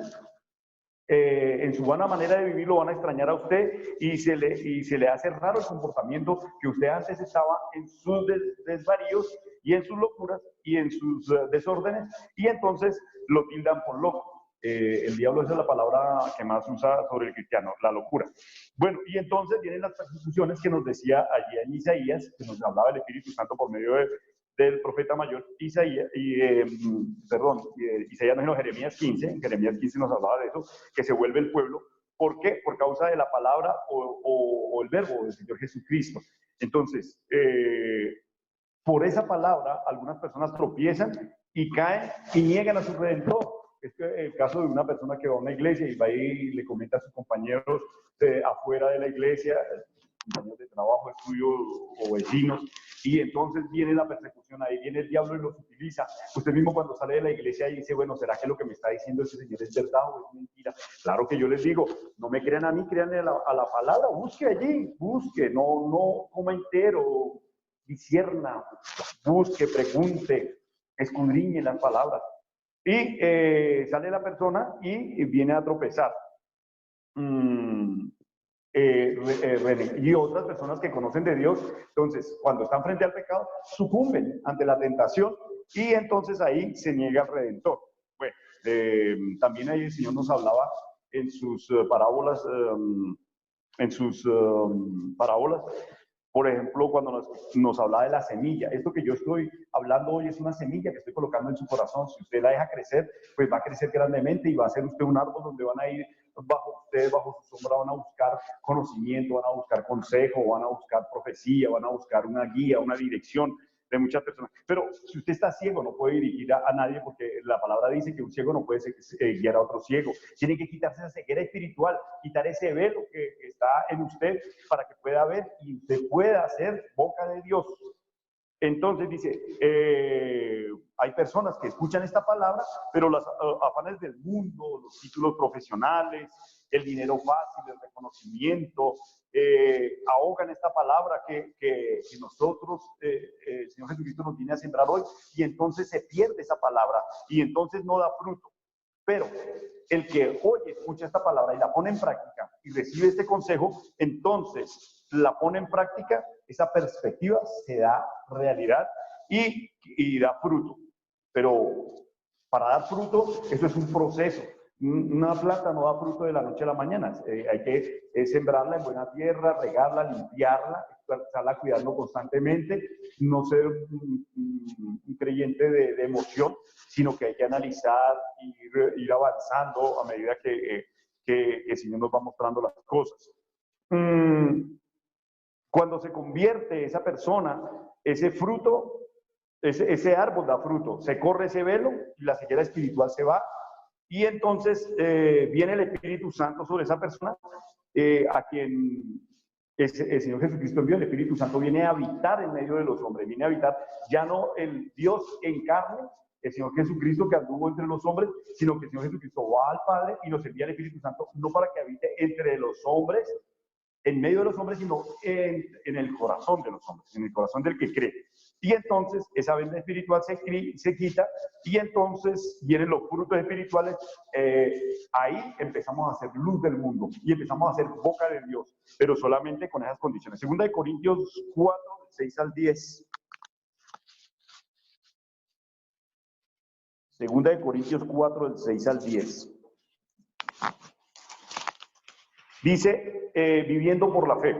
en su buena manera de vivir lo van a extrañar a usted, y se le hace raro el comportamiento que usted antes estaba en sus desvaríos y en sus locuras y en sus desórdenes, y entonces lo tildan por loco. El diablo, esa es la palabra que más usa sobre el cristiano, la locura. Bueno, y entonces vienen las persecuciones que nos decía allí en Isaías, que nos hablaba el Espíritu Santo por medio del profeta mayor Isaías, Isaías no, Jeremías 15, en Jeremías 15 nos hablaba de eso, que se vuelve el pueblo. ¿Por qué? Por causa de la palabra o el verbo del Señor Jesucristo. Entonces, por esa palabra, algunas personas tropiezan y caen y niegan a su Redentor. Este es el caso de una persona que va a una iglesia y va y le comenta a sus compañeros afuera de la iglesia, compañeros de trabajo, estudio o vecinos, y entonces viene la persecución, ahí viene el diablo y los utiliza. Usted mismo cuando sale de la iglesia y dice, bueno, ¿será que lo que me está diciendo ese señor es verdad o es mentira? Claro que yo les digo, no me crean a mí, créanle a la palabra, busque allí, busque, no coma entero, discierna, busque, pregunte, escudriñe las palabras. Y sale la persona y viene a tropezar. Y otras personas que conocen de Dios, entonces cuando están frente al pecado, sucumben ante la tentación y entonces ahí se niega al Redentor. Bueno, también ahí el Señor nos hablaba en sus parábolas, por ejemplo, cuando nos hablaba de la semilla. Esto que yo estoy hablando hoy es una semilla que estoy colocando en su corazón. Si usted la deja crecer, pues va a crecer grandemente y va a ser usted un árbol donde van a ir ustedes bajo su sombra, van a buscar conocimiento, van a buscar consejo, van a buscar profecía, van a buscar una guía, una dirección de muchas personas. Pero si usted está ciego, no puede dirigir a nadie, porque la palabra dice que un ciego no puede guiar a otro ciego. Tiene que quitarse esa ceguera espiritual, quitar ese velo que está en usted para que pueda ver y usted pueda ser boca de Dios. Entonces dice, hay personas que escuchan esta palabra, pero los afanes del mundo, los títulos profesionales, el dinero fácil, el reconocimiento, ahogan esta palabra que nosotros, el Señor Jesucristo nos viene a sembrar hoy, y entonces se pierde esa palabra, y entonces no da fruto. Pero el que oye, escucha esta palabra y la pone en práctica y recibe este consejo, entonces la pone en práctica, esa perspectiva se da realidad y da fruto. Pero para dar fruto, eso es un proceso. Una planta no da fruto de la noche a la mañana. Hay que sembrarla en buena tierra, regarla, limpiarla, estarla cuidando constantemente, no ser un creyente de emoción, sino que hay que analizar y ir avanzando a medida que el Señor nos va mostrando las cosas. Cuando se convierte esa persona, ese fruto, ese árbol da fruto, se corre ese velo y la ceguera espiritual se va, y entonces viene el Espíritu Santo sobre esa persona, a quien el Señor Jesucristo envió. El Espíritu Santo viene a habitar en medio de los hombres, viene a habitar ya no el Dios en carne, el Señor Jesucristo que anduvo entre los hombres, sino que el Señor Jesucristo va al Padre y nos envía el Espíritu Santo, no para que habite entre los hombres, en medio de los hombres, sino en el corazón de los hombres, en el corazón del que cree. Y entonces esa venda espiritual se quita, y entonces vienen los frutos espirituales. Ahí empezamos a hacer luz del mundo y empezamos a hacer boca de Dios, pero solamente con esas condiciones. Segunda de Corintios 4, 6 al 10. Segunda de Corintios 4, del 6 al 10. Dice, viviendo por la fe.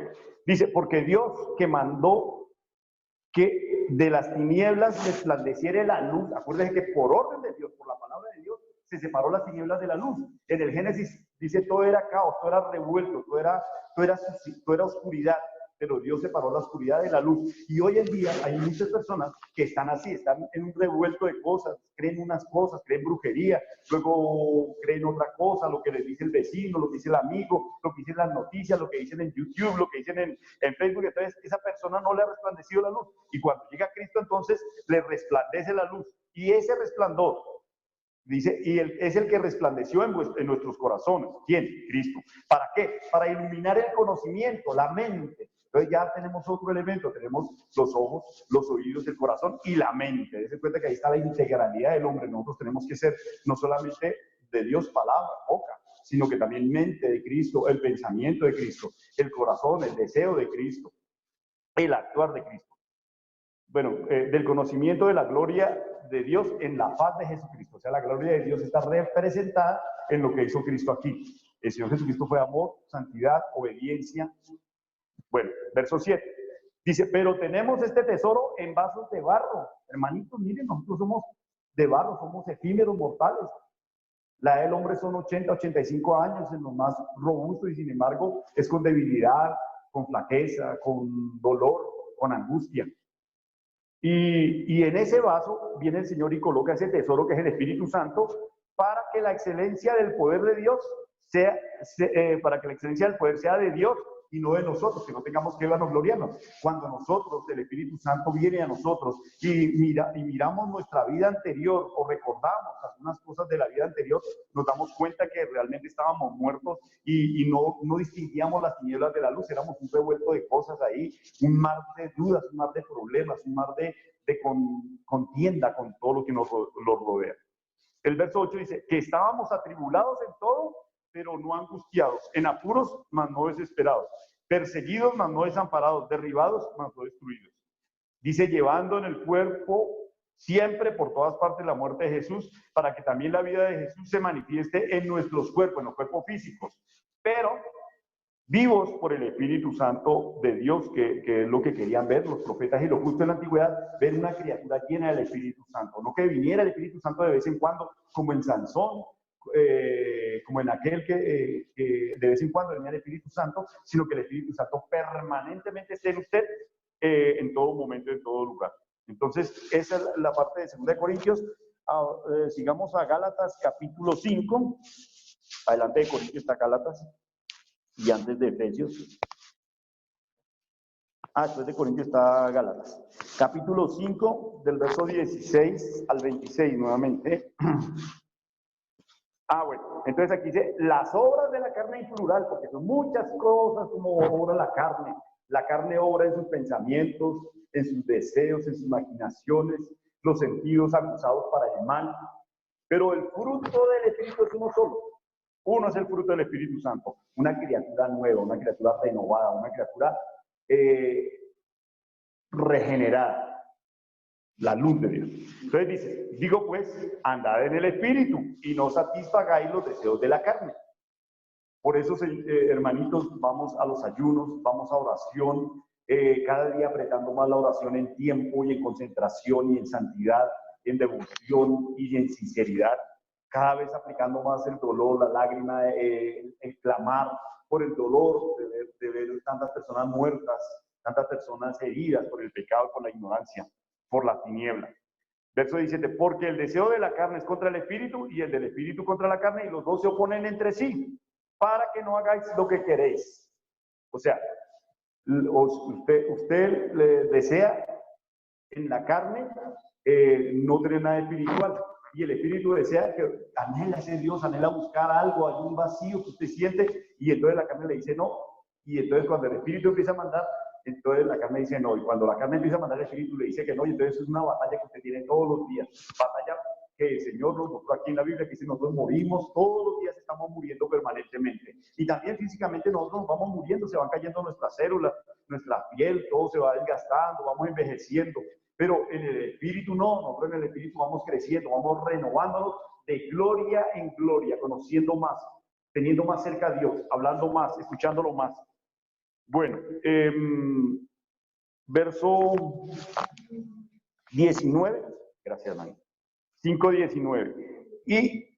Dice, porque Dios que mandó que de las tinieblas resplandeciera la luz. Acuérdense que por orden de Dios, por la palabra de Dios, se separó las tinieblas de la luz. En el Génesis dice, todo era caos, todo era revuelto, todo era oscuridad. pero Dios separó la oscuridad de la luz. Y hoy en día hay muchas personas que están así, están en un revuelto de cosas, creen unas cosas, creen brujería, luego creen otra cosa, lo que les dice el vecino, lo que dice el amigo, lo que dicen las noticias, lo que dicen en YouTube, lo que dicen en Facebook. Entonces esa persona no le ha resplandecido la luz. Y cuando llega Cristo, entonces le resplandece la luz. Y ese resplandor, dice, es el que resplandeció en nuestros corazones. ¿Quién? Cristo. ¿Para qué? Para iluminar el conocimiento, la mente. Entonces ya tenemos otro elemento, tenemos los ojos, los oídos, el corazón y la mente. Dense cuenta que ahí está la integralidad del hombre. Nosotros tenemos que ser no solamente de Dios palabra, boca, sino que también mente de Cristo, el pensamiento de Cristo, el corazón, el deseo de Cristo, el actuar de Cristo. Bueno, del conocimiento de la gloria de Dios en la faz de Jesucristo. O sea, la gloria de Dios está representada en lo que hizo Cristo aquí. El Señor Jesucristo fue amor, santidad, obediencia. Bueno, verso 7. Dice, pero tenemos este tesoro en vasos de barro. Hermanitos, miren, nosotros somos de barro, somos efímeros, mortales. La edad del hombre son 80, 85 años en lo más robusto y sin embargo es con debilidad, con flaqueza, con dolor, con angustia. Y en ese vaso viene el Señor y coloca ese tesoro que es el Espíritu Santo para que la excelencia del poder de Dios sea, para que la excelencia del poder sea de Dios y no de nosotros, que no tengamos que vanagloriarnos. Cuando nosotros, el Espíritu Santo viene a nosotros y miramos nuestra vida anterior o recordamos algunas cosas de la vida anterior, nos damos cuenta que realmente estábamos muertos y no distinguíamos las tinieblas de la luz, éramos un revuelto de cosas ahí, un mar de dudas, un mar de problemas, un mar de contienda con todo lo que nos rodea. El verso 8 dice que estábamos atribulados en todo, pero no angustiados, en apuros, mas no desesperados, perseguidos, mas no desamparados, derribados, mas no destruidos. Dice, llevando en el cuerpo siempre por todas partes la muerte de Jesús, para que también la vida de Jesús se manifieste en nuestros cuerpos, en los cuerpos físicos, pero vivos por el Espíritu Santo de Dios, que es lo que querían ver los profetas y los justos en la antigüedad, ver una criatura llena del Espíritu Santo, no que viniera el Espíritu Santo de vez en cuando, como en Sansón, como en aquel que de vez en cuando venía el Espíritu Santo, sino que el Espíritu Santo permanentemente esté en usted en todo momento, en todo lugar. Entonces, esa es la parte de 2 Corintios. Sigamos a Gálatas capítulo 5. Adelante de Corintios está Gálatas y antes de Efesios. Después de Corintios está Gálatas. Capítulo 5, del verso 16 al 26 nuevamente. Bueno, entonces aquí dice, las obras de la carne en plural, porque son muchas cosas como obra la carne. La carne obra en sus pensamientos, en sus deseos, en sus imaginaciones, los sentidos acusados para el mal. Pero el fruto del Espíritu es uno solo. Uno es el fruto del Espíritu Santo. Una criatura nueva, una criatura renovada, una criatura regenerada. La luz de Dios. Entonces dice, digo pues, andad en el Espíritu y no satisfagáis los deseos de la carne. Por eso, hermanitos, vamos a los ayunos, vamos a oración, cada día apretando más la oración en tiempo y en concentración y en santidad, en devoción y en sinceridad. Cada vez aplicando más el dolor, la lágrima, el clamar por el dolor de ver tantas personas muertas, tantas personas heridas por el pecado, por la ignorancia, por la tiniebla. Verso 17, porque el deseo de la carne es contra el espíritu y el del espíritu contra la carne, y los dos se oponen entre sí, para que no hagáis lo que queréis. O sea, usted le desea en la carne no tener nada espiritual, y el espíritu desea que anhela ese Dios, anhela buscar algo, hay un vacío que usted siente, y entonces la carne le dice no, y entonces cuando el espíritu empieza a mandar, entonces la carne dice no, y cuando la carne empieza a mandar el espíritu le dice que no, y entonces es una batalla que usted tiene todos los días, batalla que el Señor nos mostró aquí en la Biblia, que si nosotros morimos, todos los días estamos muriendo permanentemente, y también físicamente nosotros nos vamos muriendo, se van cayendo nuestras células, nuestra piel, todo se va desgastando, vamos envejeciendo, pero en el espíritu no, nosotros en el espíritu vamos creciendo, vamos renovándonos de gloria en gloria, conociendo más, teniendo más cerca a Dios, hablando más, escuchándolo más. Bueno, verso 19, gracias, hermano. 5:19. Y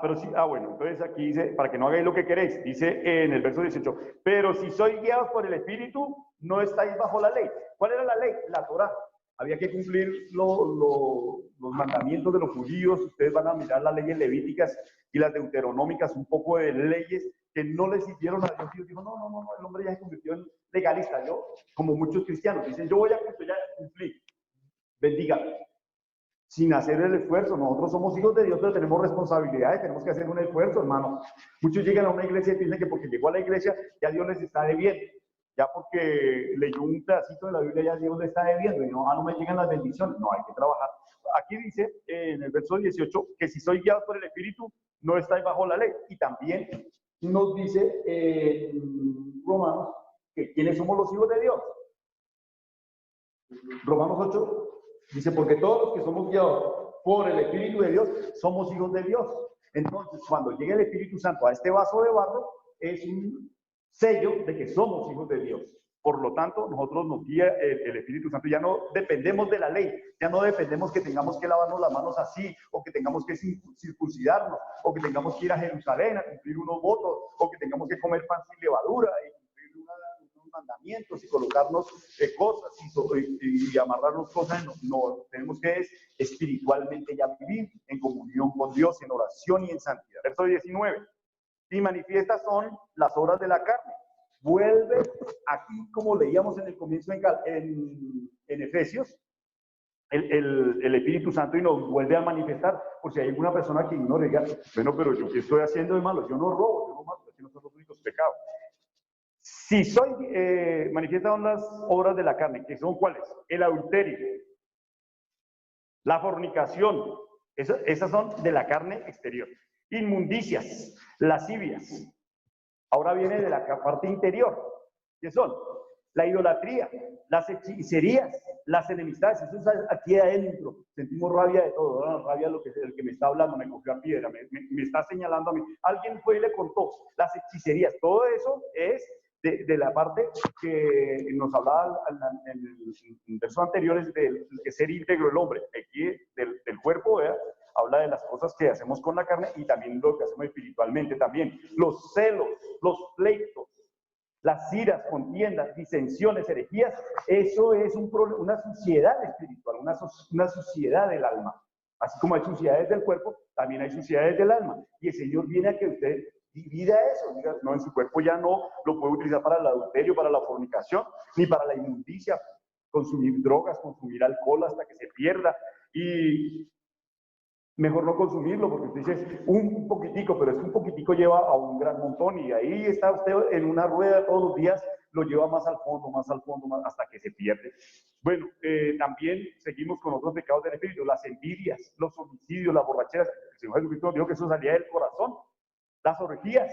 Pero sí, bueno, entonces aquí dice, para que no hagáis lo que queréis, dice en el verso 18, pero si sois guiados por el Espíritu, no estáis bajo la ley. ¿Cuál era la ley? La Torá. Había que cumplir los mandamientos de los judíos. Ustedes van a mirar las leyes levíticas y las deuteronómicas, un poco de leyes que no le sirvieron a Dios. Dios dijo, no, el hombre ya se convirtió en legalista. Yo, como muchos cristianos, dicen, yo voy a cumplir, bendiga. Sin hacer el esfuerzo. Nosotros somos hijos de Dios, pero tenemos responsabilidades, tenemos que hacer un esfuerzo, hermano. Muchos llegan a una iglesia y piensan que porque llegó a la iglesia ya Dios les está debiendo, ya porque leyó un pedacito de la Biblia ya Dios les está debiendo, y no me llegan las bendiciones. No, hay que trabajar. Aquí dice en el verso 18 que si soy guiado por el Espíritu, no estáis bajo la ley. Y también nos dice en Romanos que quiénes somos los hijos de Dios. Romanos 8 dice, porque todos los que somos guiados por el Espíritu de Dios, somos hijos de Dios. Entonces, cuando llegue el Espíritu Santo a este vaso de barro, es un sello de que somos hijos de Dios. Por lo tanto, nosotros nos guía el Espíritu Santo. Ya no dependemos de la ley, ya no dependemos que tengamos que lavarnos las manos así, o que tengamos que circuncidarnos, o que tengamos que ir a Jerusalén a cumplir unos votos, o que tengamos que comer pan sin levadura y mandamientos y colocarnos cosas y amarrarnos cosas. No, tenemos que espiritualmente ya vivir en comunión con Dios, en oración y en santidad. Verso 19. Y manifiestas son las obras de la carne. Vuelve aquí, como leíamos en el comienzo en Efesios, el Espíritu Santo y nos vuelve a manifestar, por si hay alguna persona que ignore, diga, bueno, pero yo qué estoy haciendo de malo, yo no robo, yo no mato, que no son los únicos pecados. Si soy, manifiestan las obras de la carne, que son ¿cuáles? El adulterio, la fornicación, esas son de la carne exterior. Inmundicias, lascivias. Ahora viene de la parte interior, que son la idolatría, las hechicerías, las enemistades. Eso es aquí adentro. Sentimos rabia de todo, ¿no? Rabia de el que me está hablando, me cogió a piedra, me está señalando a mí. Alguien fue y le contó las hechicerías. Todo eso es de la parte que nos hablaba en versos anteriores de ser íntegro el hombre. Aquí del cuerpo, ¿verdad? Habla de las cosas que hacemos con la carne y también lo que hacemos espiritualmente también. Los celos, los pleitos, las iras, contiendas, disensiones, herejías, eso es una suciedad espiritual, una suciedad del alma. Así como hay suciedades del cuerpo, también hay suciedades del alma. Y el Señor viene a que usted divida eso, diga, no, en su cuerpo ya no lo puede utilizar para el adulterio, para la fornicación, ni para la inmundicia, consumir drogas, consumir alcohol hasta que se pierda. Y mejor no consumirlo, porque usted dice un poquitico, pero es que un poquitico lleva a un gran montón y ahí está usted en una rueda todos los días, lo lleva más al fondo, hasta que se pierde. Bueno, también seguimos con otros pecados del espíritu, las envidias, los homicidios, las borracheras. El Señor Jesucristo dijo que eso salía del corazón. Las orgías.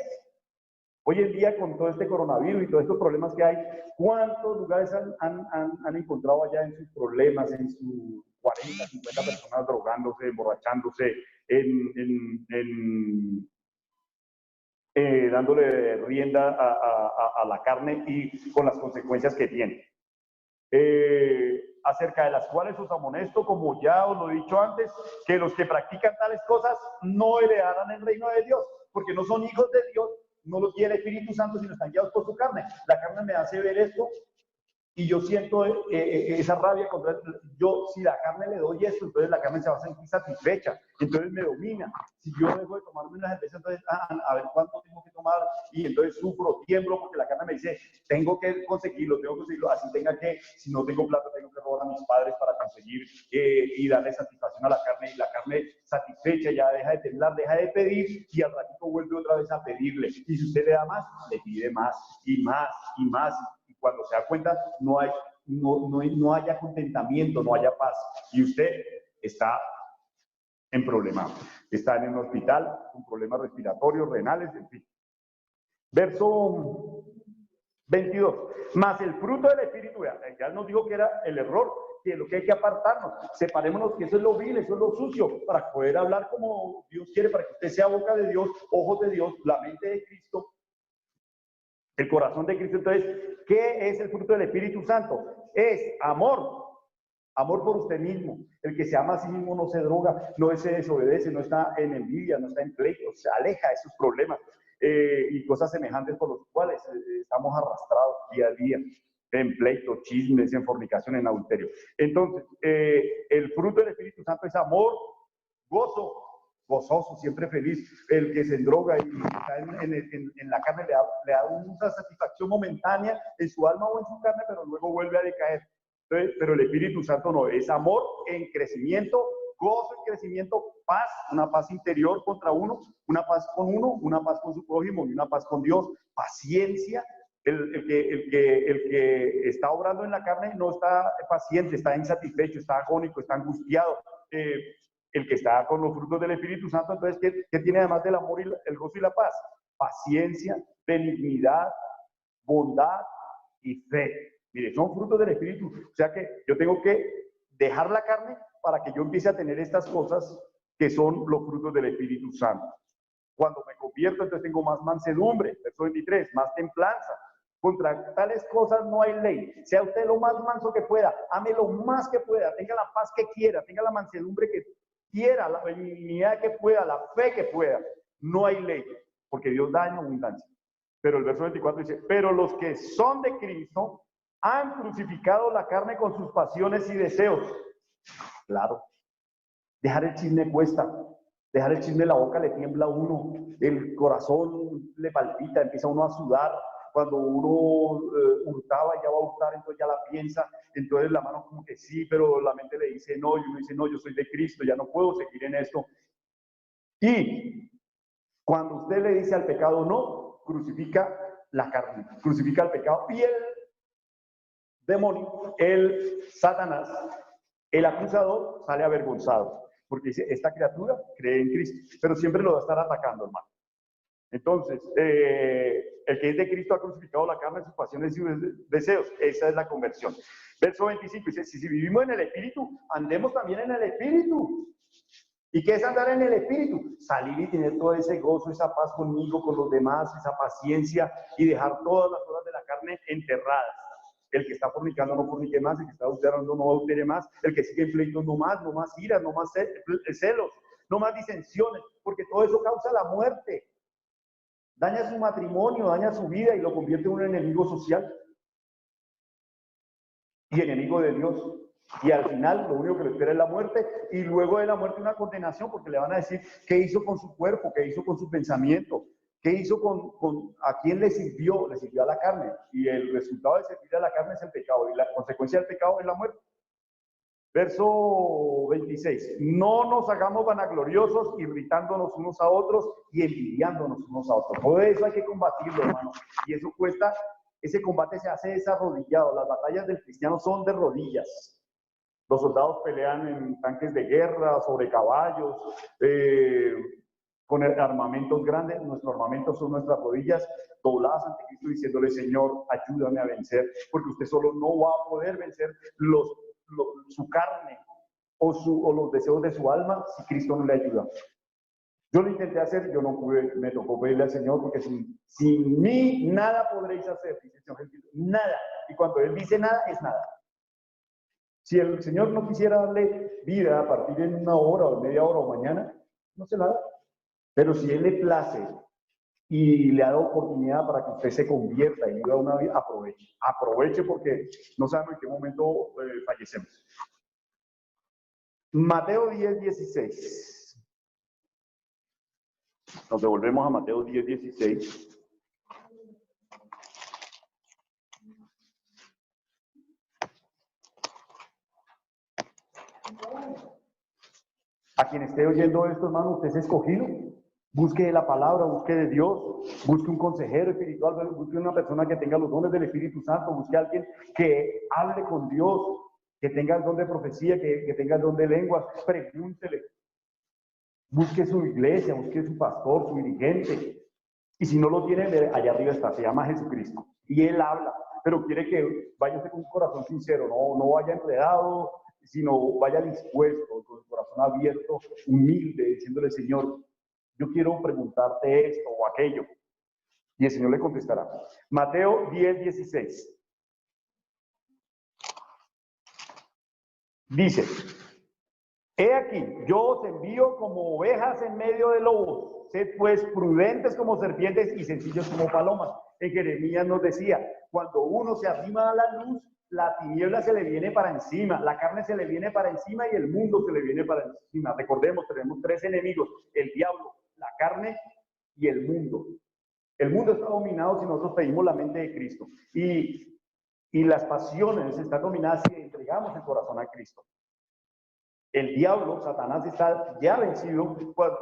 Hoy en día, con todo este coronavirus y todos estos problemas que hay, ¿cuántos lugares han encontrado allá en sus problemas, en sus 40, 50 personas drogándose, emborrachándose, dándole rienda a la carne y con las consecuencias que tiene? Acerca de las cuales os amonesto, como ya os lo he dicho antes, que los que practican tales cosas no heredarán el reino de Dios, porque no son hijos de Dios, no los guía el Espíritu Santo, sino están guiados por su carne. La carne me hace ver esto y yo siento esa rabia contra yo. Si la carne le doy esto, entonces la carne se va a sentir satisfecha, entonces me domina. Si yo dejo de tomarme una cerveza, entonces a ver cuánto tengo que tomar, y entonces sufro, tiemblo, porque la carne me dice tengo que conseguirlo, así tenga que, si no tengo plata, tengo que robar a mis padres para conseguir y darle satisfacción a la carne, y la carne satisfecha ya deja de temblar, deja de pedir, y al ratito vuelve otra vez a pedirle, y si usted le da más, le pide más y más y más. Cuando se da cuenta, no haya contentamiento, no haya paz, y usted está en problemas. Está en un hospital con problemas respiratorios, renales, en fin. Verso 22. Más el fruto del Espíritu, ya nos dijo que era el error, que lo que hay que apartarnos, separémonos, que eso es lo vil, eso es lo sucio, para poder hablar como Dios quiere, para que usted sea boca de Dios, ojos de Dios, la mente de Cristo, el corazón de Cristo. Entonces, ¿qué es el fruto del Espíritu Santo? Es amor, Amor por usted mismo. El que se ama a sí mismo no se droga, no se desobedece, no está en envidia, no está en pleitos, se aleja de esos problemas y cosas semejantes por los cuales estamos arrastrados día a día en pleitos, chismes, en fornicación, en adulterio. Entonces, el fruto del Espíritu Santo es amor, gozo, gozoso, siempre feliz. El que se droga y está en la carne le da una satisfacción momentánea en su alma o en su carne, pero luego vuelve a decaer. Entonces, pero el Espíritu Santo no, es amor en crecimiento, gozo en crecimiento, paz, una paz interior contra uno, una paz con uno, una paz con su prójimo y una paz con Dios, paciencia. El que está obrando en la carne no está paciente, está insatisfecho, está agónico, está angustiado. El que está con los frutos del Espíritu Santo, entonces, ¿qué tiene además del amor y el gozo y la paz? Paciencia, benignidad, bondad y fe. Mire, son frutos del Espíritu. O sea que yo tengo que dejar la carne para que yo empiece a tener estas cosas que son los frutos del Espíritu Santo. Cuando me convierto, entonces tengo más mansedumbre, verso 23, más templanza. Contra tales cosas no hay ley. Sea usted lo más manso que pueda, ame lo más que pueda, tenga la paz que quiera, tenga la mansedumbre que quiera, la benignidad que pueda, la fe que pueda. No hay ley, porque Dios da en abundancia. Pero el verso 24 dice, pero los que son de Cristo han crucificado la carne con sus pasiones y deseos. Claro, dejar el chisme cuesta. Dejar el chisme en la boca le tiembla a uno, el corazón le palpita, empieza uno a sudar. Cuando uno hurtaba y ya va a hurtar, entonces ya la piensa, entonces la mano como que sí, pero la mente le dice no, y uno dice no, yo soy de Cristo, ya no puedo seguir en esto. Y cuando usted le dice al pecado no, crucifica la carne, crucifica el pecado y el demonio, el Satanás, el acusador sale avergonzado. Porque dice, esta criatura cree en Cristo, pero siempre lo va a estar atacando, hermano. Entonces, el que es de Cristo ha crucificado la carne, sus pasiones y sus deseos. Esa es la conversión. Verso 25 dice, si vivimos en el Espíritu, andemos también en el Espíritu. ¿Y qué es andar en el Espíritu? Salir y tener todo ese gozo, esa paz conmigo, con los demás, esa paciencia y dejar todas las cosas de la carne enterradas. El que está fornicando no fornique más, el que está adulterando no adultere más, el que sigue en pleitos no más iras, no más celos, no más disensiones, porque todo eso causa la muerte. Daña su matrimonio, daña su vida y lo convierte en un enemigo social y enemigo de Dios. Y al final lo único que le espera es la muerte y luego de la muerte una condenación porque le van a decir qué hizo con su cuerpo, qué hizo con su pensamiento, qué hizo a quién le sirvió a la carne. Y el resultado de servir a la carne es el pecado y la consecuencia del pecado es la muerte. Verso 26. No nos hagamos vanagloriosos, irritándonos unos a otros y envidiándonos unos a otros. Todo eso hay que combatirlo, hermano. Y eso cuesta, ese combate se hace desarrodillado. Las batallas del cristiano son de rodillas. Los soldados pelean en tanques de guerra, sobre caballos, con armamentos grandes. Nuestro armamento son nuestras rodillas dobladas ante Cristo, diciéndole, Señor, ayúdame a vencer, porque usted solo no va a poder vencer su carne o los deseos de su alma si Cristo no le ayuda. Yo lo intenté hacer, yo no pude, me tocó pedirle al Señor, porque sin mí nada podréis hacer, dice el Señor Jesucristo, nada. Y cuando Él dice nada, es nada. Si el Señor no quisiera darle vida a partir de una hora o media hora o mañana, no se la da. Pero si Él le place y le ha dado oportunidad para que usted se convierta y viva una vida, aproveche. Aproveche porque no sabemos en qué momento fallecemos. Mateo 10, 16. Nos devolvemos a Mateo 10, 16. A quien esté oyendo esto, hermano, usted es escogido. Busque de la palabra, busque de Dios, busque un consejero espiritual, busque una persona que tenga los dones del Espíritu Santo, busque a alguien que hable con Dios, que tenga el don de profecía, que tenga el don de lenguas, pregúntele. Busque su iglesia, busque su pastor, su dirigente. Y si no lo tiene, allá arriba está, se llama Jesucristo. Y Él habla, pero quiere que vaya usted con un corazón sincero, no vaya enredado, sino vaya dispuesto, con el corazón abierto, humilde, diciéndole, Señor, yo quiero preguntarte esto o aquello. Y el Señor le contestará. Mateo 10, 16. Dice, he aquí, yo os envío como ovejas en medio de lobos. Sed pues prudentes como serpientes y sencillos como palomas. En Jeremías nos decía, cuando uno se arrima a la luz, la tiniebla se le viene para encima, la carne se le viene para encima y el mundo se le viene para encima. Recordemos, tenemos tres enemigos, el diablo, la carne y el mundo. El mundo está dominado si nosotros pedimos la mente de Cristo. Y las pasiones están dominadas si entregamos el corazón a Cristo. El diablo, Satanás, está ya vencido,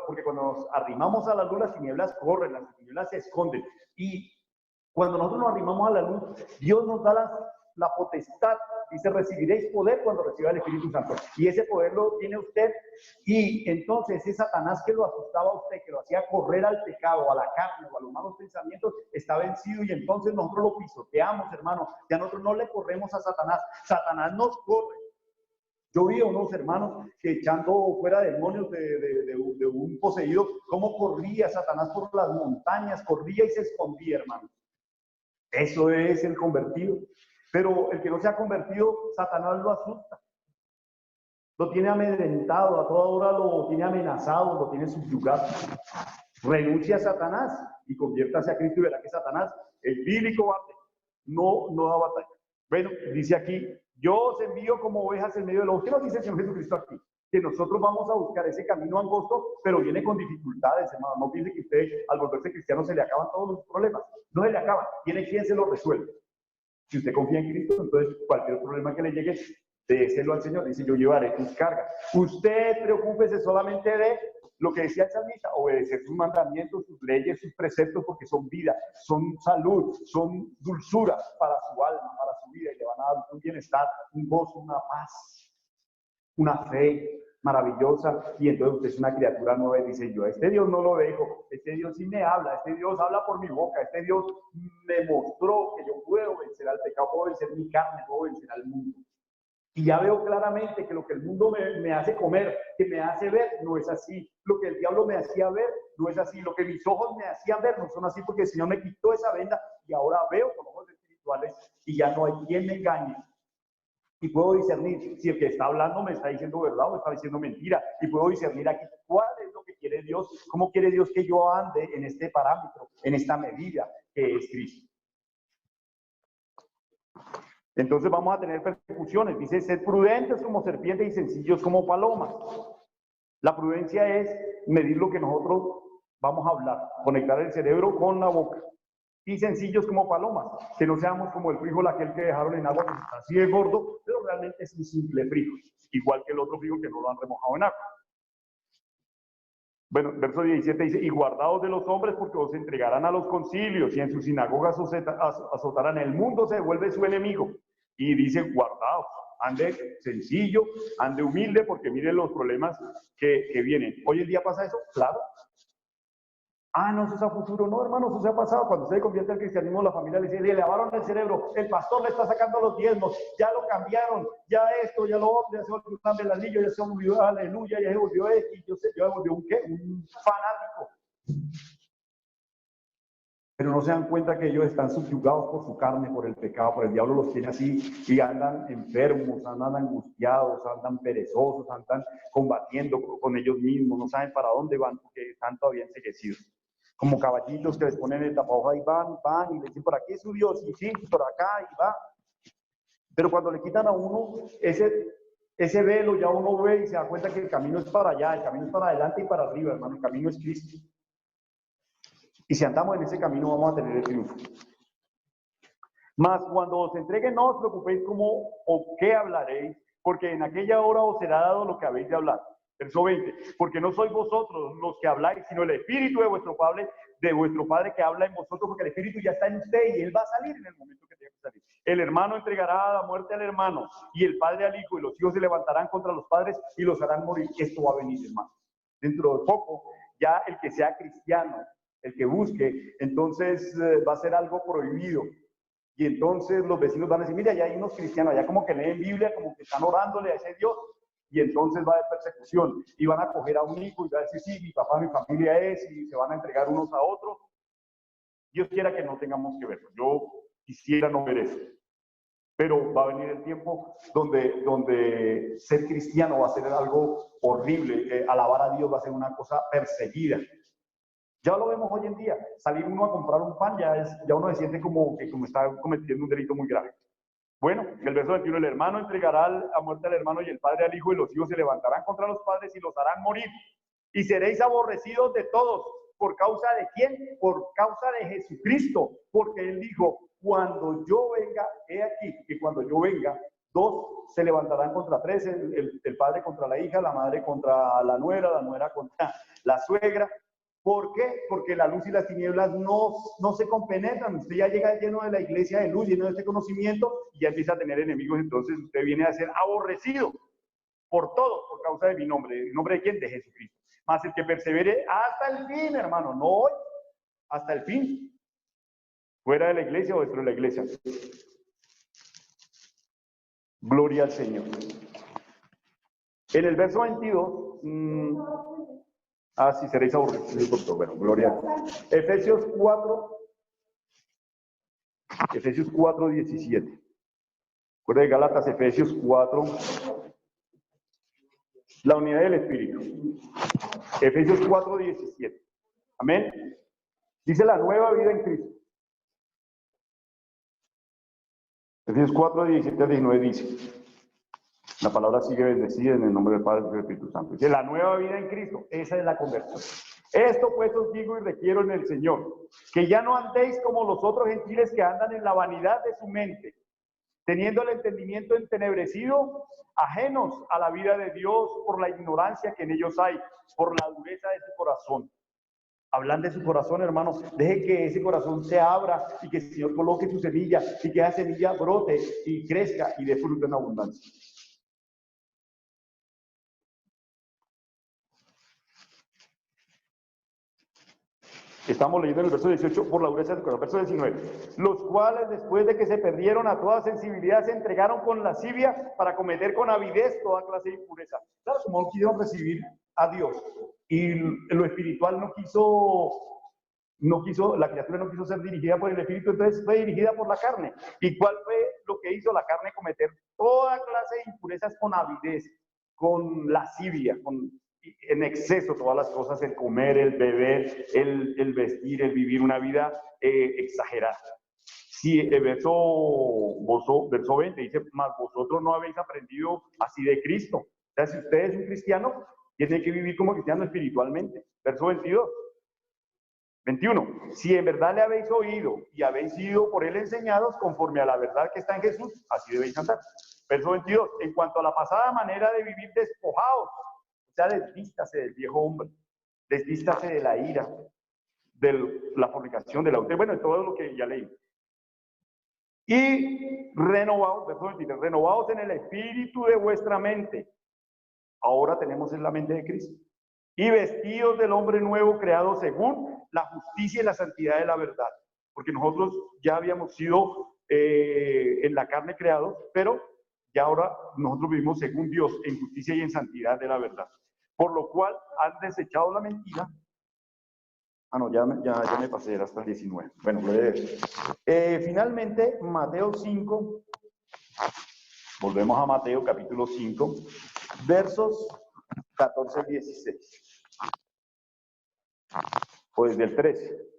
porque cuando nos arrimamos a la luz, las tinieblas corren, las tinieblas se esconden. Y cuando nosotros nos arrimamos a la luz, Dios nos da la potestad, dice, recibiréis poder cuando reciba el Espíritu Santo. Y ese poder lo tiene usted. Y entonces ese Satanás que lo asustaba a usted, que lo hacía correr al pecado, a la carne o a los malos pensamientos, está vencido. Y entonces nosotros lo pisoteamos, hermano. Ya nosotros no le corremos a Satanás. Satanás nos corre. Yo vi a unos hermanos que echando fuera demonios de un poseído, cómo corría Satanás por las montañas, corría y se escondía, hermano. Eso es el convertido. Pero el que no se ha convertido, Satanás lo asusta. Lo tiene amedrentado, a toda hora lo tiene amenazado, lo tiene subyugado. Renuncia a Satanás y conviértase a Cristo y verá que Satanás es vil y cobarde. No da batalla. Bueno, dice aquí, yo os envío como ovejas en medio de lobos. ¿Qué nos dice el Señor Jesucristo aquí? Que nosotros vamos a buscar ese camino angosto, pero viene con dificultades, hermano. No piense que usted, al volverse cristiano, se le acaban todos los problemas. No se le acaban. Tiene quien se los resuelve. Si usted confía en Cristo, entonces cualquier problema que le llegue, déselo al Señor. Dice, yo llevaré tus cargas. Usted preocúpese solamente de lo que decía el salmista, obedecer sus mandamientos, sus leyes, sus preceptos, porque son vida, son salud, son dulzura para su alma, para su vida, y le van a dar un bienestar, un gozo, una paz, una fe maravillosa. Y entonces usted es una criatura nueva y dice, yo a este Dios no lo dejo, este Dios sí me habla, este Dios habla por mi boca, este Dios me mostró que yo puedo vencer al pecado, puedo vencer mi carne, puedo vencer al mundo. Y ya veo claramente que lo que el mundo me hace comer, que me hace ver, no es así. Lo que el diablo me hacía ver, no es así. Lo que mis ojos me hacían ver, no son así, porque el Señor me quitó esa venda y ahora veo con ojos espirituales y ya no hay quien me engañe. Y puedo discernir si el que está hablando me está diciendo verdad o me está diciendo mentira. Y puedo discernir aquí cuál es lo que quiere Dios, cómo quiere Dios que yo ande en este parámetro, en esta medida que es Cristo. Entonces vamos a tener persecuciones. Dice, sed prudentes como serpientes y sencillos como palomas. La prudencia es medir lo que nosotros vamos a hablar, conectar el cerebro con la boca. Y sencillos como palomas, que no seamos como el frijol aquel que dejaron en agua, que está así de gordo, pero realmente es un simple frijol, igual que el otro frijol que no lo han remojado en agua. Bueno, verso 17 dice, y guardaos de los hombres porque os entregarán a los concilios y en sus sinagogas os azotarán. El mundo se vuelve su enemigo. Y dice, guardaos, ande sencillo, ande humilde, porque miren los problemas que vienen. ¿Hoy en día pasa eso? Claro. Ah, no, eso es a futuro. No, hermano, eso se ha pasado. Cuando se convierte al cristianismo, la familia le dice, le lavaron el cerebro, el pastor le está sacando los diezmos, ya lo cambiaron, ya esto, ya lo otro, ya se volvió un cambelanillo, ya se volvió aleluya, ya se volvió esto, y ya se volvió un ¿qué? Un fanático. Pero no se dan cuenta que ellos están subyugados por su carne, por el pecado, por el diablo los tiene así, y andan enfermos, andan angustiados, andan perezosos, andan combatiendo con ellos mismos, no saben para dónde van porque están todavía enseguecidos. Como caballitos que les ponen el tapabocas y van, y le dicen, por aquí es su Dios, y sí, por acá, y va. Pero cuando le quitan a uno ese velo, ya uno ve y se da cuenta que el camino es para allá, el camino es para adelante y para arriba, hermano, el camino es Cristo. Y si andamos en ese camino vamos a tener el triunfo. Mas cuando os entreguen, no os preocupéis cómo o qué hablaréis, porque en aquella hora os será dado lo que habéis de hablar. Verso 20, porque no sois vosotros los que habláis, sino el Espíritu de vuestro Padre que habla en vosotros, porque el Espíritu ya está en usted y Él va a salir en el momento que tenga que salir. El hermano entregará a la muerte al hermano, y el padre al hijo, y los hijos se levantarán contra los padres y los harán morir. Esto va a venir, hermano. Dentro de poco, ya el que sea cristiano, el que busque, entonces va a ser algo prohibido. Y entonces los vecinos van a decir, mira, ya hay unos cristianos, allá como que leen Biblia, como que están orándole a ese Dios, y entonces va a haber persecución, y van a coger a un hijo y va a decir, sí, mi papá, mi familia es, y se van a entregar unos a otros. Dios quiera que no tengamos que verlo. Yo quisiera no ver eso. Pero va a venir el tiempo donde ser cristiano va a ser algo horrible, alabar a Dios va a ser una cosa perseguida. Ya lo vemos hoy en día, salir uno a comprar un pan ya uno se siente como está cometiendo un delito muy grave. Bueno, el verso 21, el hermano entregará a muerte al hermano y el padre al hijo, y los hijos se levantarán contra los padres y los harán morir. Y seréis aborrecidos de todos. ¿Por causa de quién? Por causa de Jesucristo. Porque él dijo, cuando yo venga, he aquí, que cuando yo venga, dos se levantarán contra tres, el padre contra la hija, la madre contra la nuera contra la suegra. ¿Por qué? Porque la luz y las tinieblas no se compenetran. Usted ya llega lleno de la iglesia de luz, lleno de este conocimiento, y ya empieza a tener enemigos. Entonces usted viene a ser aborrecido por todos, por causa de mi nombre. ¿El nombre de quién? De Jesucristo. Más el que persevere hasta el fin, hermano, no hoy, hasta el fin. Fuera de la iglesia o dentro de la iglesia. Gloria al Señor. En el verso 22... sí, seréis aborrecidos por todo. Bueno, gloria. Efesios 4, 17. Fuera de Gálatas, Efesios 4. La unidad del Espíritu. Efesios 4, 17. Amén. Dice la nueva vida en Cristo. Efesios 4, 17 al 19 dice. La palabra sigue bendecida en el nombre del Padre y del Espíritu Santo. Dice, la nueva vida en Cristo, esa es la conversión. Esto pues os digo y requiero en el Señor, que ya no andéis como los otros gentiles que andan en la vanidad de su mente, teniendo el entendimiento entenebrecido, ajenos a la vida de Dios por la ignorancia que en ellos hay, por la dureza de su corazón. Hablan de su corazón, hermanos. Deje que ese corazón se abra y que el Señor coloque su semilla y que esa semilla brote y crezca y dé fruto en abundancia. Estamos leyendo en el verso 18, por la dureza de su corazón, verso 19. Los cuales, después de que se perdieron a toda sensibilidad, se entregaron con lascivia para cometer con avidez toda clase de impureza. Claro, como no quisieron recibir a Dios y lo espiritual no quiso, la criatura no quiso ser dirigida por el Espíritu, entonces fue dirigida por la carne. ¿Y cuál fue lo que hizo la carne? Cometer toda clase de impurezas con avidez, con lascivia, en exceso todas las cosas, el comer, el beber, el vestir, el vivir una vida exagerada. Si el verso 20 dice, mas vosotros no habéis aprendido así de Cristo. O sea, si usted es un cristiano, tiene que vivir como cristiano espiritualmente. Verso 22. 21. Si en verdad le habéis oído y habéis sido por él enseñados conforme a la verdad que está en Jesús, así debéis andar. Verso 22. En cuanto a la pasada manera de vivir, despojaos. O sea, desvístase del viejo hombre, desvístase de la ira, de la fornicación, de la adulterio, bueno, de todo lo que ya leí. Y renovaos, verso 23, renovaos en el espíritu de vuestra mente. Ahora tenemos en la mente de Cristo. Y vestidos del hombre nuevo creado según la justicia y la santidad de la verdad. Porque nosotros ya habíamos sido en la carne creados, pero ya ahora nosotros vivimos según Dios en justicia y en santidad de la verdad. Por lo cual han desechado la mentira. Ya me pasé, era hasta el 19. Bueno, finalmente, Mateo 5. Volvemos a Mateo capítulo 5, versos 14 al 16. O desde el 13.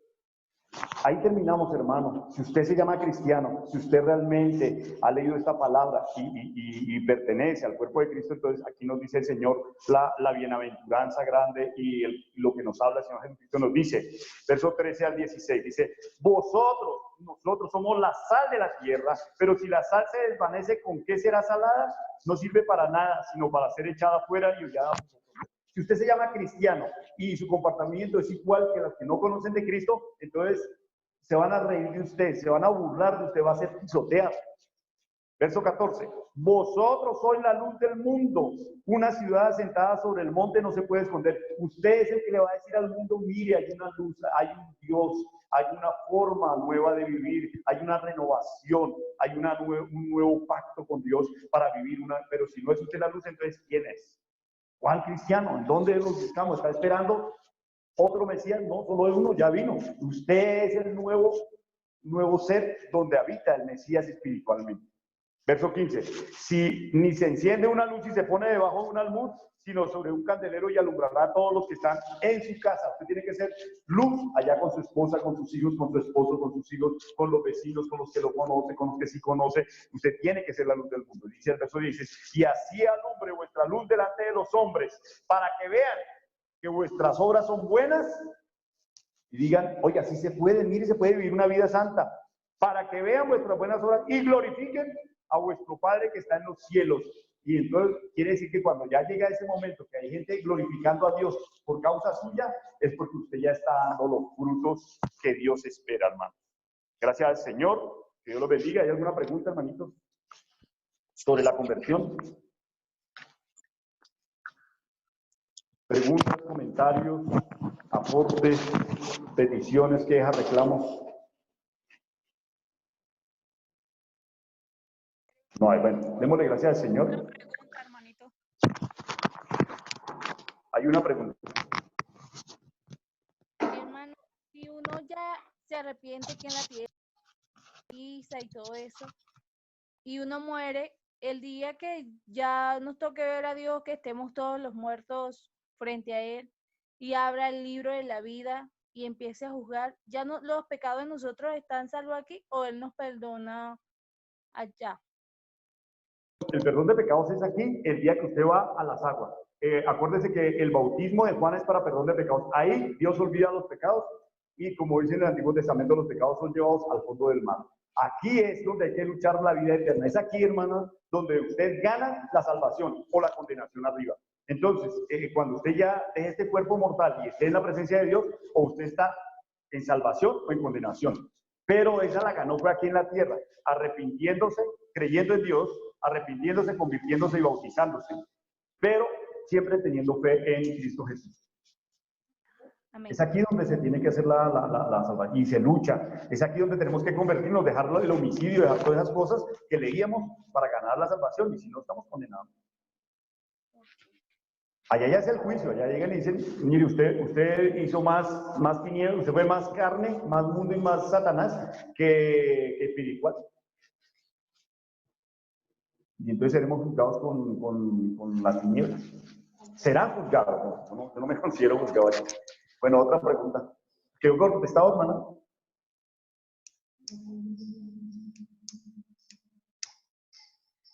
Ahí terminamos, hermano. Si usted se llama cristiano, si usted realmente ha leído esta palabra y pertenece al cuerpo de Cristo, entonces aquí nos dice el Señor la bienaventuranza grande y lo que nos habla el Señor Jesucristo nos dice, verso 13 al 16, dice, nosotros somos la sal de la tierra, pero si la sal se desvanece, ¿con qué será salada? No sirve para nada, sino para ser echada fuera y hollada. Si usted se llama cristiano y su comportamiento es igual que los que no conocen de Cristo, entonces se van a reír de usted, se van a burlar de usted, va a ser pisoteado. Verso 14. Vosotros sois la luz del mundo. Una ciudad asentada sobre el monte no se puede esconder. Usted es el que le va a decir al mundo, mire, hay una luz, hay un Dios, hay una forma nueva de vivir, hay una renovación, hay un nuevo pacto con Dios para vivir pero si no es usted la luz, entonces ¿quién es? ¿Cuál cristiano? ¿En dónde los buscamos? ¿Está esperando otro Mesías? No, solo es uno, ya vino. Usted es el nuevo ser donde habita el Mesías espiritualmente. Verso 15. Si ni se enciende una luz y se pone debajo de un almud, sino sobre un candelero y alumbrará a todos los que están en su casa. Usted tiene que ser luz allá con su esposa, con sus hijos, con su esposo, con sus hijos, con los vecinos, con los que lo conoce, con los que sí conoce. Usted tiene que ser la luz del mundo. Dice el verso 16, y así alumbre vuestra luz delante de los hombres, para que vean que vuestras obras son buenas y digan, oye, así se puede, mire, se puede vivir una vida santa, para que vean vuestras buenas obras y glorifiquen a vuestro Padre que está en los cielos. Y entonces quiere decir que cuando ya llega ese momento que hay gente glorificando a Dios por causa suya, es porque usted ya está dando los frutos que Dios espera, hermano. Gracias al Señor, que Dios los bendiga. ¿Hay alguna pregunta, hermanitos, sobre la conversión? Preguntas, comentarios, aportes, peticiones, quejas, reclamos. No hay, bueno, démosle gracias al Señor. Una pregunta, hermanito. Hay una pregunta. Hermano, si uno ya se arrepiente que en la tierra y todo eso, y uno muere, el día que ya nos toque ver a Dios, que estemos todos los muertos frente a Él, y abra el libro de la vida y empiece a juzgar, ¿ya no, los pecados de nosotros están salvos aquí o Él nos perdona allá? El perdón de pecados es aquí el día que usted va a las aguas. Acuérdese que el bautismo de Juan es para perdón de pecados. Ahí Dios olvida los pecados y, como dice en el Antiguo Testamento, los pecados son llevados al fondo del mar. Aquí es donde hay que luchar la vida eterna. Es aquí, hermano, donde usted gana la salvación o la condenación arriba. Entonces, cuando usted ya deje este cuerpo mortal y esté en la presencia de Dios, o usted está en salvación o en condenación. Pero esa la ganó fue aquí en la tierra, arrepintiéndose, creyendo en Dios, arrepintiéndose, convirtiéndose y bautizándose, pero siempre teniendo fe en Cristo Jesús. Amén. Es aquí donde se tiene que hacer la salvación y se lucha. Es aquí donde tenemos que convertirnos, dejar el homicidio, dejar todas esas cosas que leíamos para ganar la salvación, y si no, estamos condenados. Allá ya es el juicio, allá llegan y dicen, mire, usted hizo más tinieblas, usted fue más carne, más mundo y más Satanás que espiritual. Y entonces seremos juzgados con las tinieblas. Serán juzgados, yo no me considero juzgado así. Bueno, otra pregunta. ¿Quedó contestado, hermana?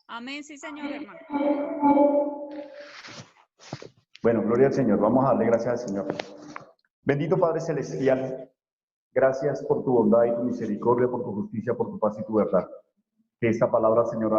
Amén, sí, señor, hermano. Bueno, gloria al Señor. Vamos a darle gracias al Señor. Bendito Padre Celestial, gracias por tu bondad y tu misericordia, por tu justicia, por tu paz y tu verdad. Que esta palabra, Señor,